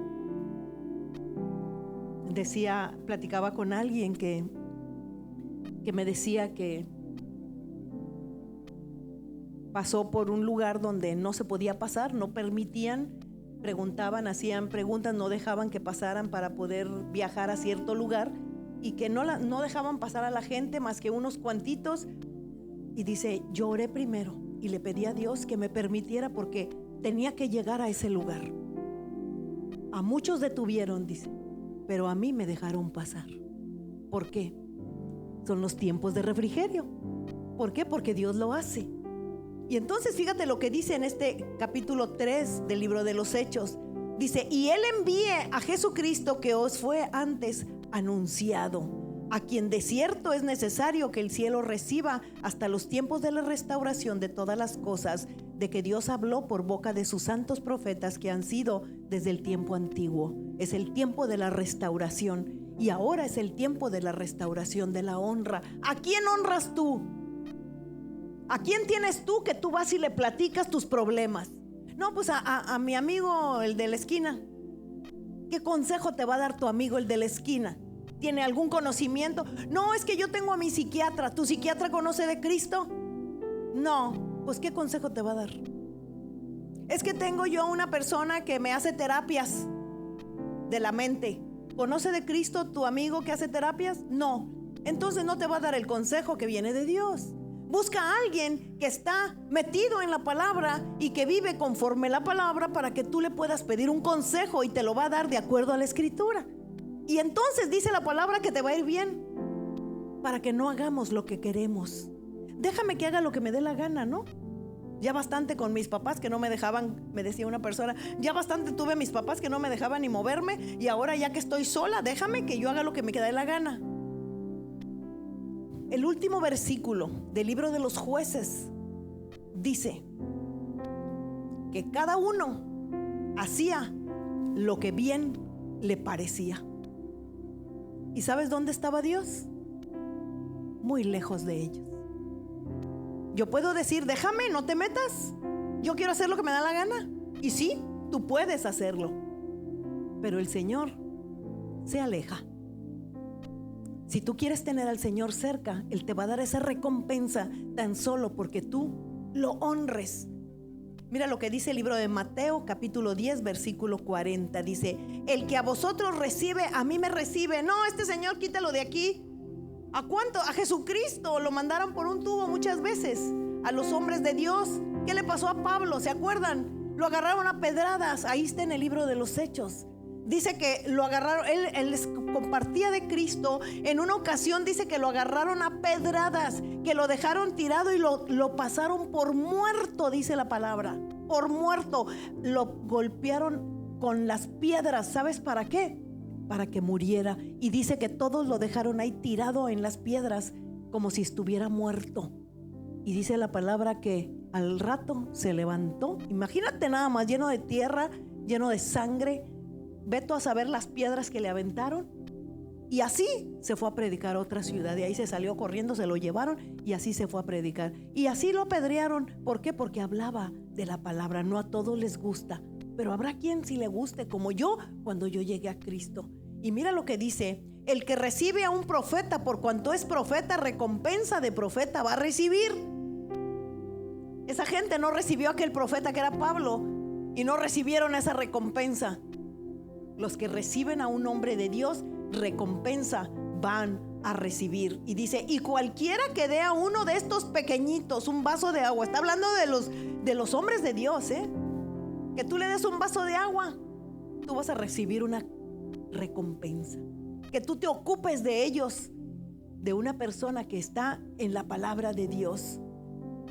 platicaba con alguien que me decía que pasó por un lugar donde no se podía pasar, no permitían preguntaban, hacían preguntas, no dejaban que pasaran para poder viajar a cierto lugar, y que no dejaban pasar a la gente más que unos cuantitos. Y dice, yo oré primero y le pedí a Dios que me permitiera, porque tenía que llegar a ese lugar. A muchos detuvieron, dice, pero a mí me dejaron pasar. ¿Por qué? Son los tiempos de refrigerio. ¿Por qué? Porque Dios lo hace. Y entonces fíjate lo que dice en este capítulo 3 del libro de los Hechos. Dice, y Él envíe a Jesucristo, que os fue antes anunciado, a quien de cierto es necesario que el cielo reciba hasta los tiempos de la restauración de todas las cosas, de que Dios habló por boca de sus santos profetas que han sido desde el tiempo antiguo. Es el tiempo de la restauración, y ahora es el tiempo de la restauración de la honra. ¿A quién honras tú? ¿A quién tienes tú que tú vas y le platicas tus problemas? No, pues a mi amigo, el de la esquina. ¿Qué consejo te va a dar tu amigo, el de la esquina? ¿Tiene algún conocimiento? No, es que yo tengo a mi psiquiatra. ¿Tu psiquiatra conoce de Cristo? No, pues ¿qué consejo te va a dar? Es que tengo yo una persona que me hace terapias de la mente. ¿Conoce de Cristo tu amigo que hace terapias? No. Entonces no te va a dar el consejo que viene de Dios. Busca a alguien que está metido en la palabra y que vive conforme la palabra, para que tú le puedas pedir un consejo, y te lo va a dar de acuerdo a la escritura. Y entonces dice la palabra que te va a ir bien, para que no hagamos lo que queremos. Déjame que haga lo que me dé la gana, ¿no? Ya bastante con mis papás que no me dejaban, me decía una persona, ya bastante tuve a mis papás que no me dejaban ni moverme, y ahora ya que estoy sola, déjame que yo haga lo que me dé la gana. El último versículo del libro de los Jueces dice que cada uno hacía lo que bien le parecía. ¿Y sabes dónde estaba Dios? Muy lejos de ellos. Yo puedo decir, déjame, no te metas, yo quiero hacer lo que me da la gana. Y sí, tú puedes hacerlo, pero el Señor se aleja. Si tú quieres tener al Señor cerca, Él te va a dar esa recompensa tan solo porque tú lo honres. Mira lo que dice el libro de Mateo, capítulo 10, versículo 40. Dice, el que a vosotros recibe, a mí me recibe. No, este señor quítalo de aquí. ¿A cuánto? A Jesucristo lo mandaron por un tubo muchas veces. A los hombres de Dios. ¿Qué le pasó a Pablo? ¿Se acuerdan? Lo agarraron a pedradas. Ahí está en el libro de los Hechos. Dice que lo agarraron, él les compartía de Cristo. En una ocasión dice que lo agarraron a pedradas, que lo dejaron tirado y lo pasaron por muerto, dice la palabra, por muerto. Lo golpearon con las piedras. ¿Sabes para qué? Para que muriera. Y dice que todos lo dejaron ahí tirado en las piedras como si estuviera muerto. Y dice la palabra que al rato se levantó. Imagínate nada más, lleno de tierra, lleno de sangre. Ve tú a saber las piedras que le aventaron. Y así se fue a predicar a otra ciudad. De ahí se salió corriendo, se lo llevaron y así se fue a predicar. Y así lo apedrearon. ¿Por qué? Porque hablaba de la palabra. No a todos les gusta, pero habrá quien sí le guste, como yo cuando yo llegué a Cristo. Y mira lo que dice: el que recibe a un profeta, por cuanto es profeta, recompensa de profeta va a recibir. Esa gente no recibió a aquel profeta que era Pablo y no recibieron esa recompensa. Los que reciben a un hombre de Dios, recompensa van a recibir. Y dice, y cualquiera que dé a uno de estos pequeñitos un vaso de agua. Está hablando de los hombres de Dios, que tú le des un vaso de agua, tú vas a recibir una recompensa. Que tú te ocupes de ellos, de una persona que está en la palabra de Dios.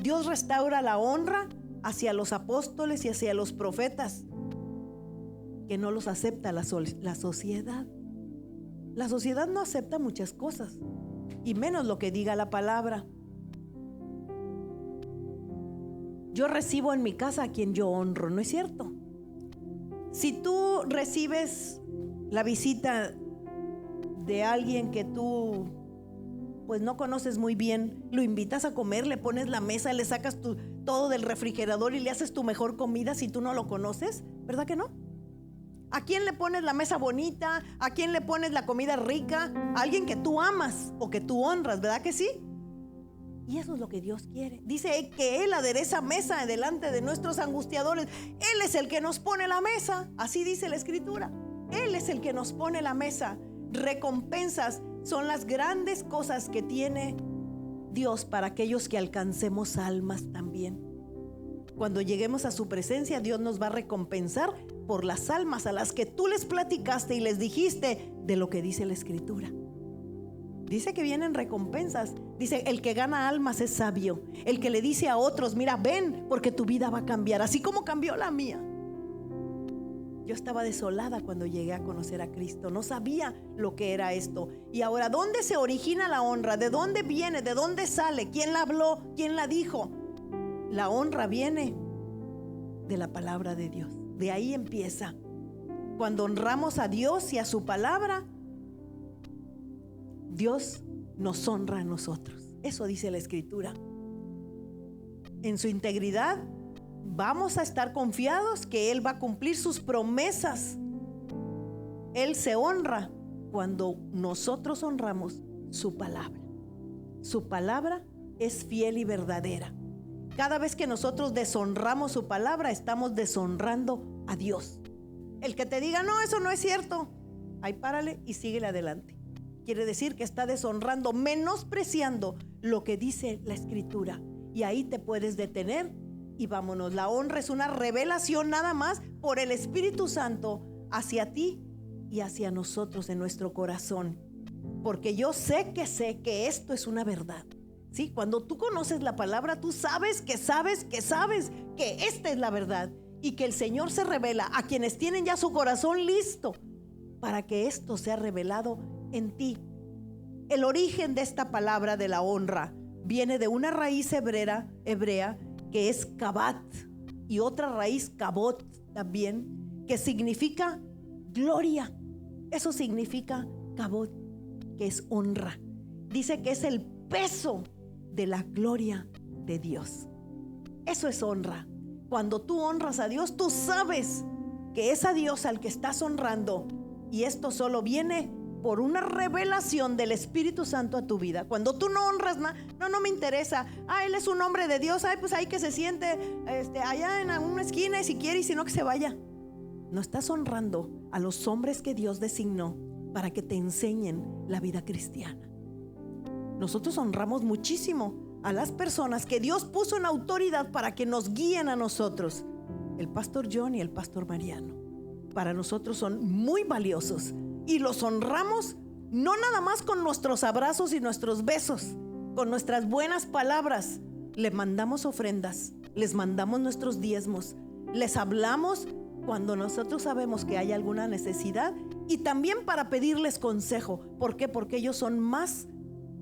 Dios restaura la honra hacia los apóstoles y hacia los profetas, que no los acepta la sociedad. La sociedad no acepta muchas cosas, y menos lo que diga la palabra. Yo recibo en mi casa a quien yo honro, ¿no es cierto? Si tú recibes la visita de alguien que tú pues no conoces muy bien, lo invitas a comer, le pones la mesa, le sacas todo del refrigerador y le haces tu mejor comida si tú no lo conoces, ¿verdad que no? ¿A quién le pones la mesa bonita? ¿A quién le pones la comida rica? A alguien que tú amas o que tú honras, ¿verdad que sí? Y eso es lo que Dios quiere. Dice que Él adereza mesa delante de nuestros angustiadores. Él es el que nos pone la mesa. Así dice la Escritura. Él es el que nos pone la mesa. Recompensas son las grandes cosas que tiene Dios para aquellos que alcancemos almas también. Cuando lleguemos a su presencia, Dios nos va a recompensar por las almas a las que tú les platicaste y les dijiste de lo que dice la Escritura. Dice que vienen recompensas. Dice, el que gana almas es sabio. El que le dice a otros, mira, ven, porque tu vida va a cambiar, así como cambió la mía. Yo estaba desolada cuando llegué a conocer a Cristo. No sabía lo que era esto. Y ahora, ¿dónde se origina la honra? ¿De dónde viene? ¿De dónde sale? ¿Quién la habló? ¿Quién la dijo? La honra viene de la palabra de Dios. De ahí empieza. Cuando honramos a Dios y a su palabra, Dios nos honra a nosotros. Eso dice la Escritura. En su integridad vamos a estar confiados que Él va a cumplir sus promesas. Él se honra cuando nosotros honramos su palabra. Su palabra es fiel y verdadera. Cada vez que nosotros deshonramos su palabra, estamos deshonrando a Dios. El que te diga, no, eso no es cierto, ahí párale y síguele adelante. Quiere decir que está deshonrando, menospreciando lo que dice la Escritura. Y ahí te puedes detener y vámonos. La honra es una revelación nada más por el Espíritu Santo hacia ti y hacia nosotros en nuestro corazón. Porque yo sé que esto es una verdad. ¿Sí? Cuando tú conoces la palabra, tú sabes que esta es la verdad. Y que el Señor se revela a quienes tienen ya su corazón listo para que esto sea revelado en ti. El origen de esta palabra de la honra viene de una raíz hebrea que es kabat y otra raíz kabot también, que significa gloria. Eso significa kabot, que es honra. Dice que es el peso de la gloria de Dios. Eso es honra. Cuando tú honras a Dios, tú sabes que es a Dios al que estás honrando, y esto solo viene por una revelación del Espíritu Santo a tu vida. Cuando tú no honras no me interesa. Él es un hombre de Dios. Pues ahí que se siente allá en una esquina, y si quiere, y si no, que se vaya. No estás honrando a los hombres que Dios designó para que te enseñen la vida cristiana. Nosotros honramos muchísimo a las personas que Dios puso en autoridad para que nos guíen a nosotros. El pastor John y el pastor Mariano para nosotros son muy valiosos, y los honramos no nada más con nuestros abrazos y nuestros besos, con nuestras buenas palabras. Les mandamos ofrendas, les mandamos nuestros diezmos, les hablamos cuando nosotros sabemos que hay alguna necesidad, y también para pedirles consejo. ¿Por qué? Porque ellos son más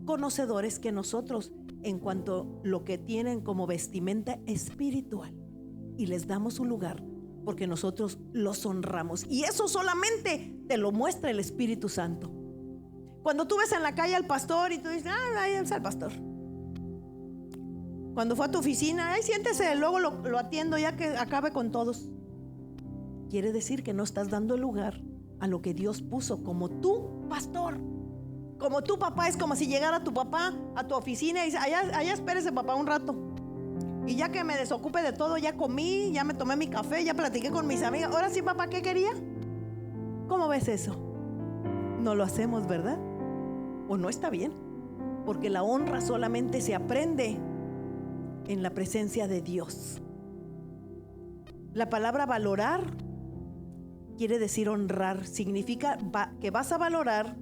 conocedores que nosotros en cuanto a lo que tienen como vestimenta espiritual, y les damos un lugar porque nosotros los honramos, y eso solamente te lo muestra el Espíritu Santo. Cuando tú ves en la calle al pastor y tú dices, ahí está el pastor. Cuando fue a tu oficina, siéntese, luego lo atiendo ya que acabe con todos. Quiere decir que no estás dando lugar a lo que Dios puso como tu pastor. Como tu papá. Es como si llegara tu papá a tu oficina y dice, allá espérese, papá, un rato. Y ya que me desocupe de todo, ya comí, ya me tomé mi café, ya platiqué con mis amigas. Ahora sí, papá, ¿qué quería? ¿Cómo ves eso? No lo hacemos, ¿verdad? O no está bien. Porque la honra solamente se aprende en la presencia de Dios. La palabra valorar quiere decir honrar. Significa que vas a valorar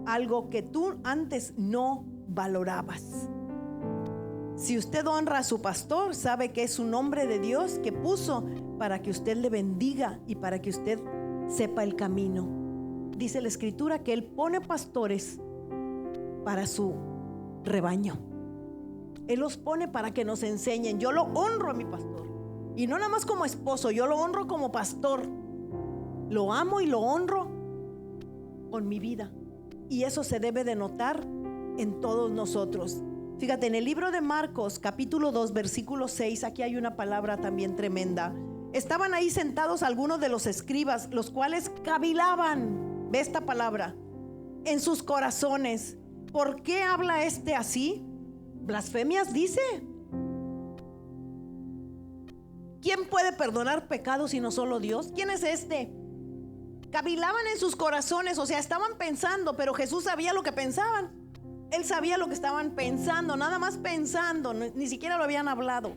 algo que tú antes no valorabas. Si usted honra a su pastor, sabe que es un hombre de Dios que puso para que usted le bendiga y para que usted sepa el camino. Dice la Escritura que Él pone pastores para su rebaño. Él los pone para que nos enseñen. Yo lo honro a mi pastor, y no nada más como esposo, yo lo honro como pastor. Lo amo y lo honro con mi vida, y eso se debe de notar en todos nosotros. Fíjate, en el libro de Marcos, capítulo 2, versículo 6, aquí hay una palabra también tremenda. Estaban ahí sentados algunos de los escribas, los cuales cavilaban, ve esta palabra, en sus corazones. ¿Por qué habla este así? Blasfemias dice. ¿Quién puede perdonar pecados sino solo Dios? ¿Quién es este? Cavilaban en sus corazones, o sea, estaban pensando, pero Jesús sabía lo que pensaban. Él sabía lo que estaban pensando, nada más pensando, ni siquiera lo habían hablado.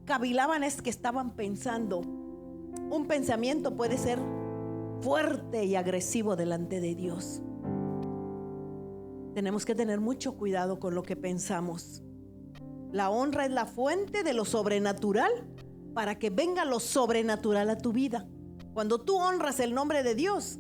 Cavilaban es que estaban pensando. Un pensamiento puede ser fuerte y agresivo delante de Dios. Tenemos que tener mucho cuidado con lo que pensamos. La honra es la fuente de lo sobrenatural para que venga lo sobrenatural a tu vida. Cuando tú honras el nombre de Dios,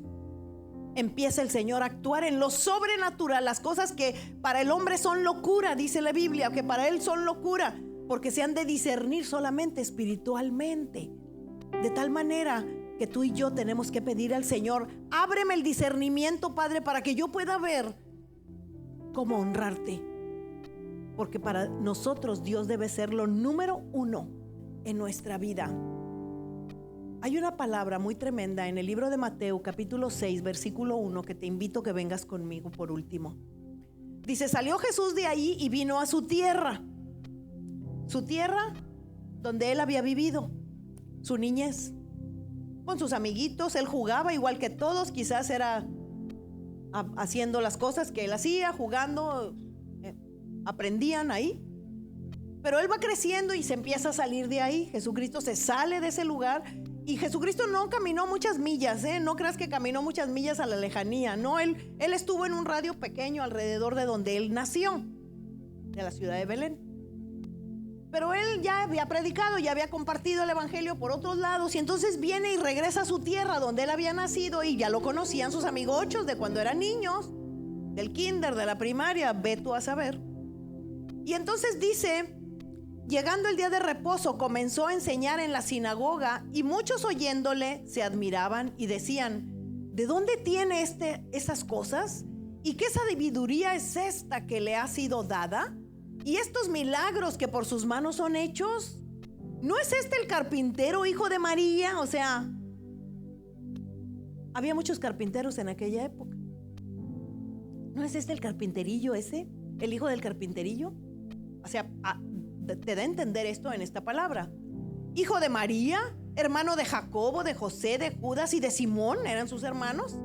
empieza el Señor a actuar en lo sobrenatural. Las cosas que para el hombre son locura, dice la Biblia, que para él son locura, porque se han de discernir solamente espiritualmente. De tal manera que tú y yo tenemos que pedir al Señor: ábreme el discernimiento, Padre, para que yo pueda ver cómo honrarte. Porque para nosotros Dios debe ser lo número uno en nuestra vida. Hay una palabra muy tremenda en el libro de Mateo capítulo 6 versículo 1 que te invito a que vengas conmigo por último. Dice: salió Jesús de ahí y vino a su tierra donde él había vivido su niñez. Con sus amiguitos él jugaba igual que todos, quizás era haciendo las cosas que él hacía, jugando, aprendían ahí. Pero él va creciendo y se empieza a salir de ahí. Jesucristo se sale de ese lugar. Y Jesucristo no caminó muchas millas, no creas que caminó muchas millas a la lejanía. No, él estuvo en un radio pequeño alrededor de donde él nació, de la ciudad de Belén. Pero él ya había predicado, ya había compartido el evangelio por otros lados. Y entonces viene y regresa a su tierra donde él había nacido. Y ya lo conocían sus amigochos de cuando eran niños, del kinder, de la primaria, ve tú a saber. Y entonces dice: llegando el día de reposo, comenzó a enseñar en la sinagoga, y muchos oyéndole se admiraban y decían: ¿de dónde tiene esas cosas? ¿Y qué sabiduría es esta que le ha sido dada? ¿Y estos milagros que por sus manos son hechos? ¿No es este el carpintero, hijo de María? O sea, había muchos carpinteros en aquella época. ¿No es este el carpinterillo ese? ¿El hijo del carpinterillo? O sea, te da a entender esto en esta palabra. Hijo de María, hermano de Jacobo, de José, de Judas y de Simón, eran sus hermanos.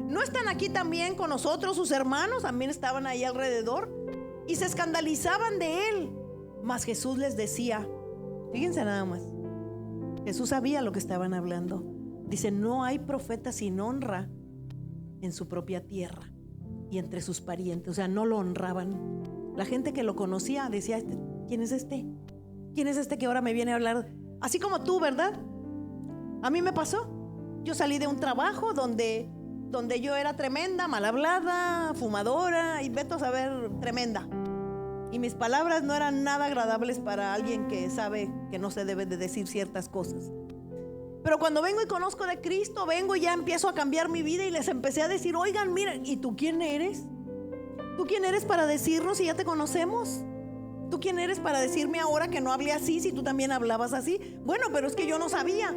¿No están aquí también con nosotros sus hermanos? También estaban ahí alrededor y se escandalizaban de él. Mas Jesús les decía, fíjense nada más, Jesús sabía lo que estaban hablando. Dice: no hay profeta sin honra en su propia tierra y entre sus parientes. O sea, no lo honraban. La gente que lo conocía decía: ¿quién es este? ¿Quién es este que ahora me viene a hablar? Así como tú, ¿verdad? A mí me pasó. Yo salí de un trabajo donde yo era tremenda, mal hablada, fumadora y vete a saber, tremenda. Y mis palabras no eran nada agradables para alguien que sabe que no se debe de decir ciertas cosas. Pero cuando vengo y conozco de Cristo, vengo y ya empiezo a cambiar mi vida y les empecé a decir: oigan, miren, ¿y tú quién eres? ¿Tú quién eres para decirnos si ya te conocemos? ¿Tú quién eres para decirme ahora que no hablé así si tú también hablabas así? Bueno, pero es que yo no sabía.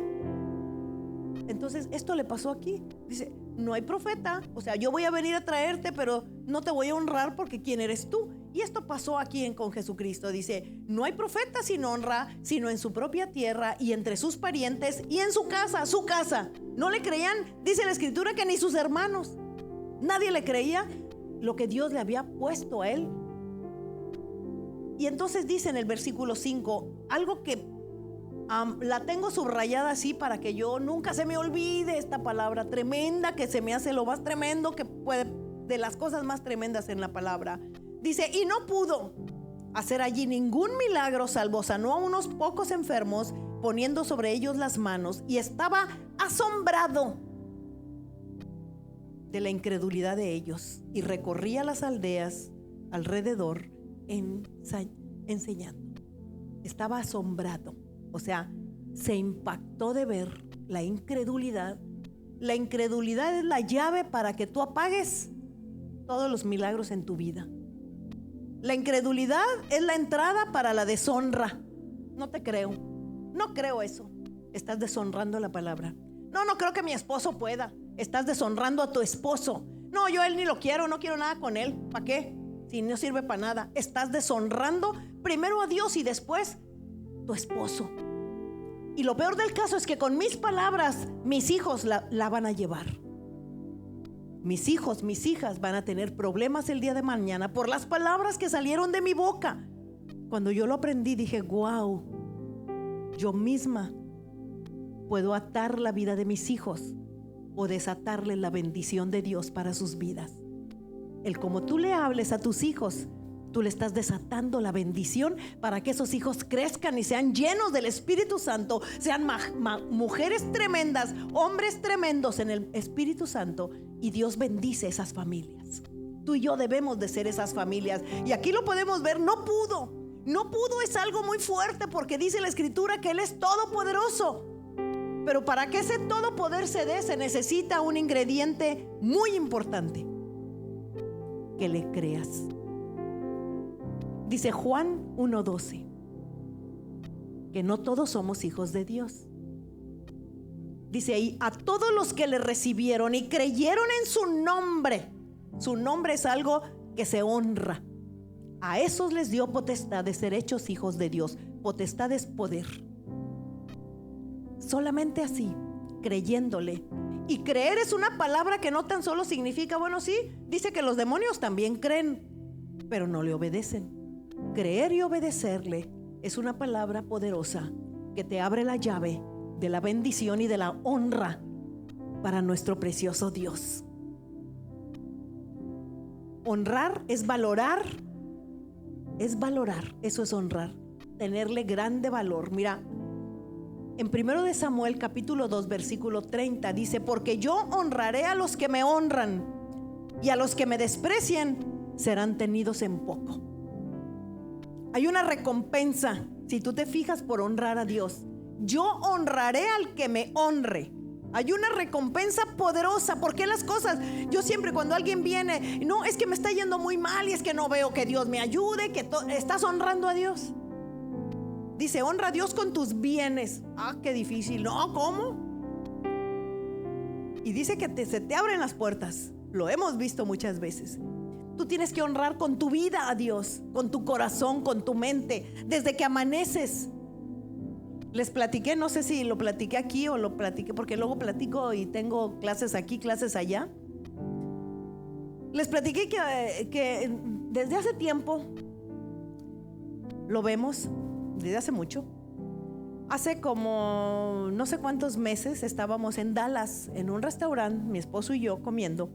Entonces esto le pasó aquí. Dice: no hay profeta, o sea, yo voy a venir a traerte, pero no te voy a honrar porque ¿quién eres tú? Y esto pasó aquí con Jesucristo. Dice: no hay profeta sin honra, sino en su propia tierra y entre sus parientes y en su casa. Su casa. No le creían, dice la escritura, que ni sus hermanos. Nadie le creía lo que Dios le había puesto a él. Y entonces dice en el versículo 5 algo que la tengo subrayada así para que yo nunca se me olvide, esta palabra tremenda que se me hace lo más tremendo que puede, de las cosas más tremendas en la palabra. Dice: y no pudo hacer allí ningún milagro, salvo sanó a unos pocos enfermos poniendo sobre ellos las manos, y estaba asombrado de la incredulidad de ellos, y recorría las aldeas alrededor enseñando. Estaba asombrado. O sea, se impactó de ver la incredulidad. La incredulidad es la llave para que tú apagues todos los milagros en tu vida. La incredulidad es la entrada para la deshonra. No te creo. No creo eso. Estás deshonrando la palabra. No creo que mi esposo pueda. Estás deshonrando a tu esposo. No, yo a él ni lo quiero, no quiero nada con él. ¿Para qué? si no sirve para nada, estás deshonrando primero a Dios y después tu esposo. Y lo peor del caso es que con mis palabras mis hijos la van a llevar. Mis hijos, mis hijas van a tener problemas el día de mañana por las palabras que salieron de mi boca. Cuando yo lo aprendí dije, wow, yo misma puedo atar la vida de mis hijos o desatarle la bendición de Dios para sus vidas. El como tú le hables a tus hijos, tú le estás desatando la bendición para que esos hijos crezcan y sean llenos del Espíritu Santo, sean mujeres tremendas, hombres tremendos en el Espíritu Santo, y Dios bendice esas familias. Tú y yo debemos de ser esas familias. Y aquí lo podemos ver, no pudo es algo muy fuerte, porque dice la Escritura que Él es todopoderoso. Pero para que ese todopoder se dé, se necesita un ingrediente muy importante: que le creas. Dice Juan 1:12 que no todos somos hijos de Dios. Dice ahí, a todos los que le recibieron y creyeron en su nombre. Su nombre es algo que se honra. A esos les dio potestad de ser hechos hijos de Dios. Potestad es poder. Solamente así, creyéndole. Y creer es una palabra que no tan solo significa, bueno, sí, dice que los demonios también creen, pero no le obedecen. Creer y obedecerle es una palabra poderosa que te abre la llave de la bendición y de la honra para nuestro precioso Dios. Honrar es valorar, eso es honrar, tenerle grande valor. Mira, en 1 de Samuel capítulo 2 versículo 30 dice, porque yo honraré a los que me honran, y a los que me desprecian serán tenidos en poco. Hay una recompensa, si tú te fijas, por honrar a Dios. Yo honraré al que me honre. Hay una recompensa poderosa. Porque las cosas, yo siempre cuando alguien viene, no, es que me está yendo muy mal y es que no veo que Dios me ayude, que estás honrando a Dios. Dice, honra a Dios con tus bienes. Ah, qué difícil. No, ¿cómo? Y dice que se te abren las puertas. Lo hemos visto muchas veces. Tú tienes que honrar con tu vida a Dios, con tu corazón, con tu mente, desde que amaneces. Les platiqué, no sé si lo platiqué aquí o lo platiqué, porque luego platico y tengo clases aquí, clases allá. Les platiqué que desde hace tiempo, lo vemos, desde hace mucho. Hace como no sé cuántos meses estábamos en Dallas, en un restaurante, mi esposo y yo comiendo.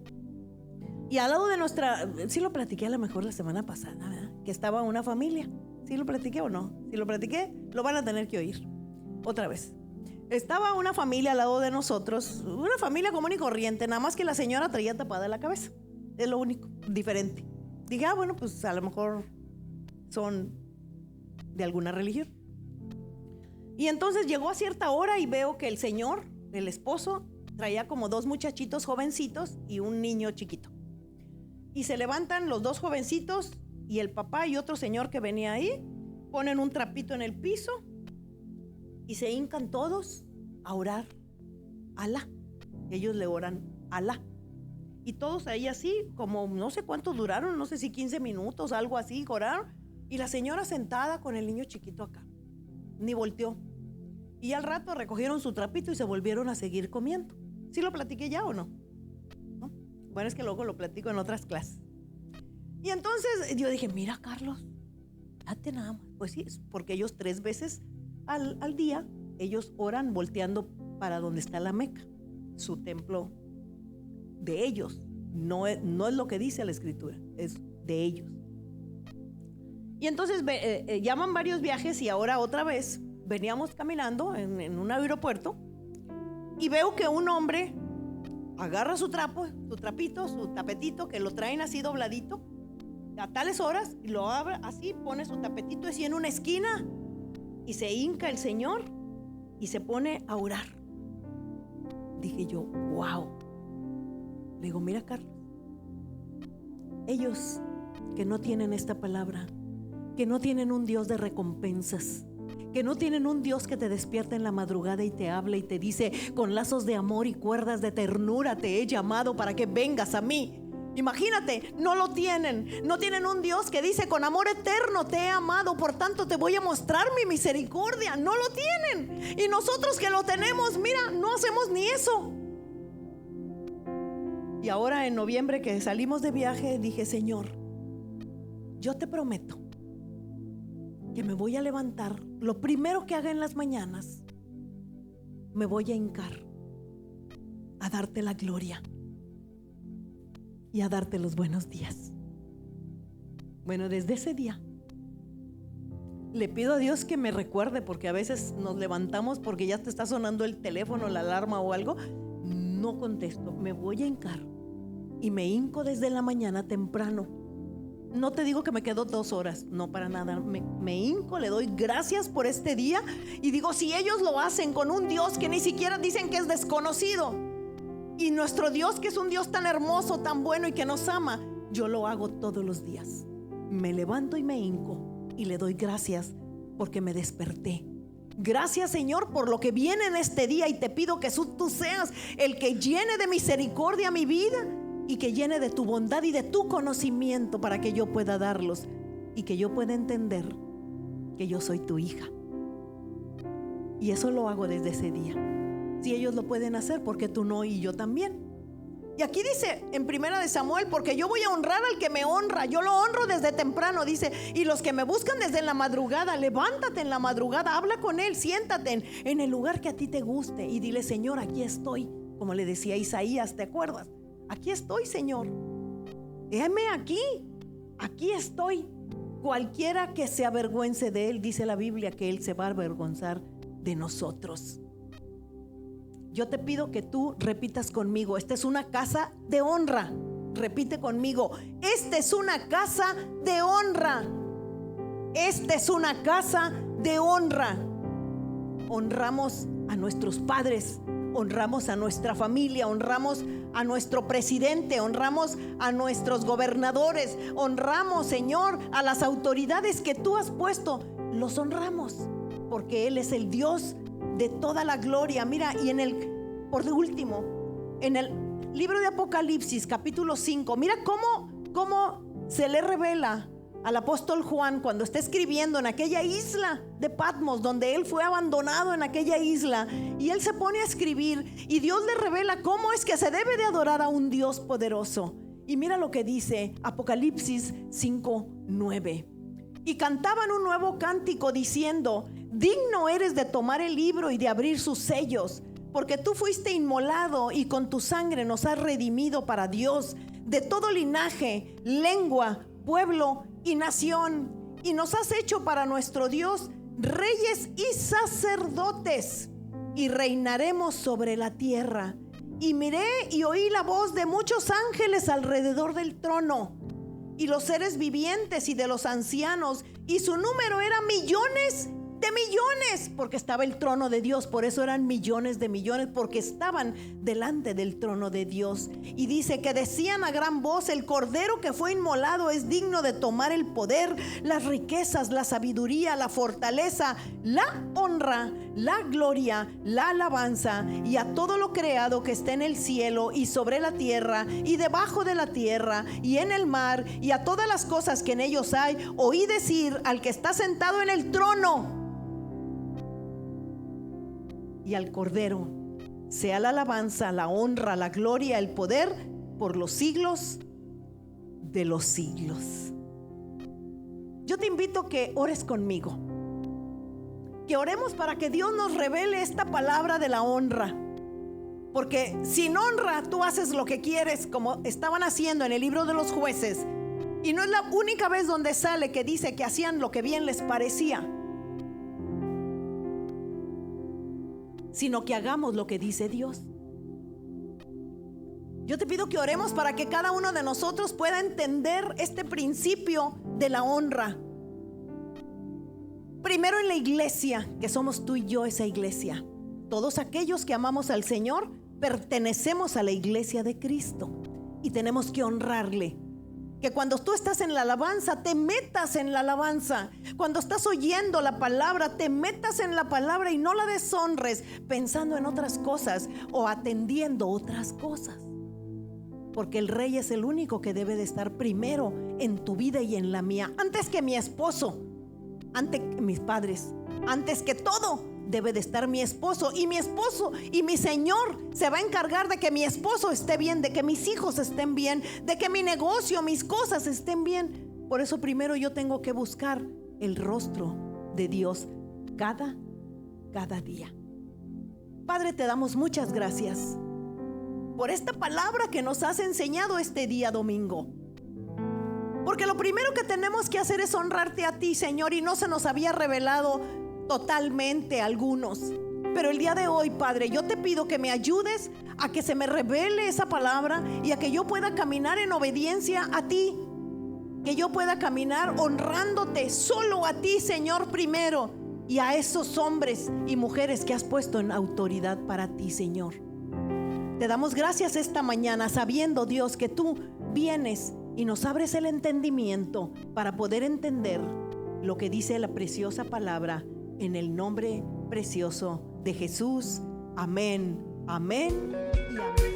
Y al lado de nuestra, sí lo platiqué a lo mejor la semana pasada, ¿verdad? Que estaba una familia. ¿Sí lo platiqué o no? Si lo platiqué, lo van a tener que oír otra vez. Estaba una familia al lado de nosotros, una familia común y corriente, nada más que la señora traía tapada la cabeza. Es lo único, diferente. Dije, bueno, pues a lo mejor son de alguna religión. Y entonces llegó a cierta hora y veo que el señor, el esposo, traía como dos muchachitos jovencitos y un niño chiquito. Y se levantan los dos jovencitos y el papá y otro señor que venía ahí, ponen un trapito en el piso y se hincan todos a orar a Alá. Ellos le oran a Alá. Y todos ahí así, como no sé cuántos duraron, no sé si 15 minutos, algo así, oraron. Y la señora sentada con el niño chiquito acá, ni volteó. Y al rato recogieron su trapito y se volvieron a seguir comiendo. ¿Sí lo platiqué ya o no? ¿No? Bueno, es que luego lo platico en otras clases. Y entonces yo dije, mira, Carlos, date nada más. Pues sí, porque ellos 3 veces al día, ellos oran volteando para donde está la Meca, su templo de ellos. No es lo que dice la Escritura, es de ellos. Y entonces llaman varios viajes y ahora otra vez veníamos caminando en un aeropuerto y veo que un hombre agarra su trapo, su trapito, su tapetito, que lo traen así dobladito a tales horas, y lo abre así, pone su tapetito así en una esquina y se hinca el señor y se pone a orar. Dije yo, wow. Le digo, mira, Carlos, ellos que no tienen esta palabra, que no tienen un Dios de recompensas, que no tienen un Dios que te despierta en la madrugada y te habla y te dice, con lazos de amor y cuerdas de ternura te he llamado para que vengas a mí. Imagínate, no lo tienen. No tienen un Dios que dice: con amor eterno te he amado, por tanto te voy a mostrar mi misericordia. No lo tienen. Y nosotros que lo tenemos, mira, no hacemos ni eso. Y ahora en noviembre que salimos de viaje, dije: Señor, yo te prometo que me voy a levantar. Lo primero que haga en las mañanas, me voy a hincar a darte la gloria y a darte los buenos días. Bueno, desde ese día le pido a Dios que me recuerde, porque a veces nos levantamos porque ya te está sonando el teléfono, la alarma o algo. No contesto, me voy a hincar y me hinco desde la mañana temprano. No te digo que me quedo 2 horas, no, para nada. Me hinco, le doy gracias por este día y digo: si ellos lo hacen con un Dios que ni siquiera dicen que es desconocido, y nuestro Dios que es un Dios tan hermoso, tan bueno y que nos ama, yo lo hago todos los días. Me levanto y me hinco y le doy gracias porque me desperté. Gracias, Señor, por lo que viene en este día, y te pido que tú seas el que llene de misericordia mi vida y que llene de tu bondad y de tu conocimiento para que yo pueda darlos y que yo pueda entender que yo soy tu hija. Y eso lo hago desde ese día. Si ellos lo pueden hacer, ¿por qué tú no y yo también? Y aquí dice en 1 Samuel: porque yo voy a honrar al que me honra. Yo lo honro desde temprano, dice. Y los que me buscan desde la madrugada, levántate en la madrugada, habla con él, siéntate en el lugar que a ti te guste y dile: Señor, aquí estoy. Como le decía Isaías, ¿te acuerdas? Aquí estoy, Señor. Heme aquí estoy. Cualquiera que se avergüence de él, dice la Biblia, que él se va a avergonzar de nosotros. Yo te pido que tú repitas conmigo: esta es una casa de honra. Repite conmigo: esta es una casa de honra. Esta es una casa de honra. Honramos a nuestros padres, honramos a nuestra familia, honramos a nuestro presidente, honramos a nuestros gobernadores, honramos, Señor, a las autoridades que tú has puesto. Los honramos porque Él es el Dios de toda la gloria. Mira, y por último, en el libro de Apocalipsis, capítulo 5, mira cómo se le revela al apóstol Juan cuando está escribiendo en aquella isla de Patmos, donde él fue abandonado en aquella isla, y él se pone a escribir y Dios le revela cómo es que se debe de adorar a un Dios poderoso. Y mira lo que dice Apocalipsis 5:9: y cantaban un nuevo cántico diciendo: digno eres de tomar el libro y de abrir sus sellos, porque tú fuiste inmolado y con tu sangre nos has redimido para Dios de todo linaje, lengua, pueblo y nación, y nos has hecho para nuestro Dios reyes y sacerdotes, y reinaremos sobre la tierra. Y miré y oí la voz de muchos ángeles alrededor del trono, y los seres vivientes y de los ancianos, y su número era millones de millones, porque estaba el trono de Dios. Por eso eran millones de millones, porque estaban delante del trono de Dios. Y dice que decían a gran voz: el cordero que fue inmolado es digno de tomar el poder, las riquezas, la sabiduría, la fortaleza, la honra, la gloria, la alabanza, y a todo lo creado que está en el cielo y sobre la tierra y debajo de la tierra y en el mar, y a todas las cosas que en ellos hay. Oí decir al que está sentado en el trono y al Cordero: sea la alabanza, la honra, la gloria, el poder por los siglos de los siglos. Yo te invito a que ores conmigo, que oremos para que Dios nos revele esta palabra de la honra. Porque sin honra tú haces lo que quieres, como estaban haciendo en el libro de los Jueces. Y no es la única vez donde sale que dice que hacían lo que bien les parecía, sino que hagamos lo que dice Dios. Yo te pido que oremos para que cada uno de nosotros pueda entender este principio de la honra. Primero en la iglesia, que somos tú y yo esa iglesia. Todos aquellos que amamos al Señor pertenecemos a la iglesia de Cristo y tenemos que honrarle. Que cuando tú estás en la alabanza, te metas en la alabanza. Cuando estás oyendo la palabra, te metas en la palabra y no la deshonres pensando en otras cosas o atendiendo otras cosas. porque el rey es el único que debe de estar primero en tu vida y en la mía, antes que mi esposo, antes que mis padres, antes que todo debe de estar mi esposo. Y mi esposo y mi Señor se va a encargar de que mi esposo esté bien, de que mis hijos estén bien, de que mi negocio, mis cosas estén bien. Por eso primero yo tengo que buscar el rostro de Dios cada día. Padre, te damos muchas gracias por esta palabra que nos has enseñado este día domingo. Porque lo primero que tenemos que hacer es honrarte a ti, Señor, y no se nos había revelado totalmente a algunos. Pero el día de hoy, Padre, yo te pido que me ayudes a que se me revele esa palabra y a que yo pueda caminar en obediencia a ti. Que yo pueda caminar honrándote solo a ti, Señor, primero, y a esos hombres y mujeres que has puesto en autoridad para ti, Señor. Te damos gracias esta mañana, sabiendo, Dios, que tú vienes y nos abres el entendimiento para poder entender lo que dice la preciosa palabra, en el nombre precioso de Jesús. Amén, amén y amén.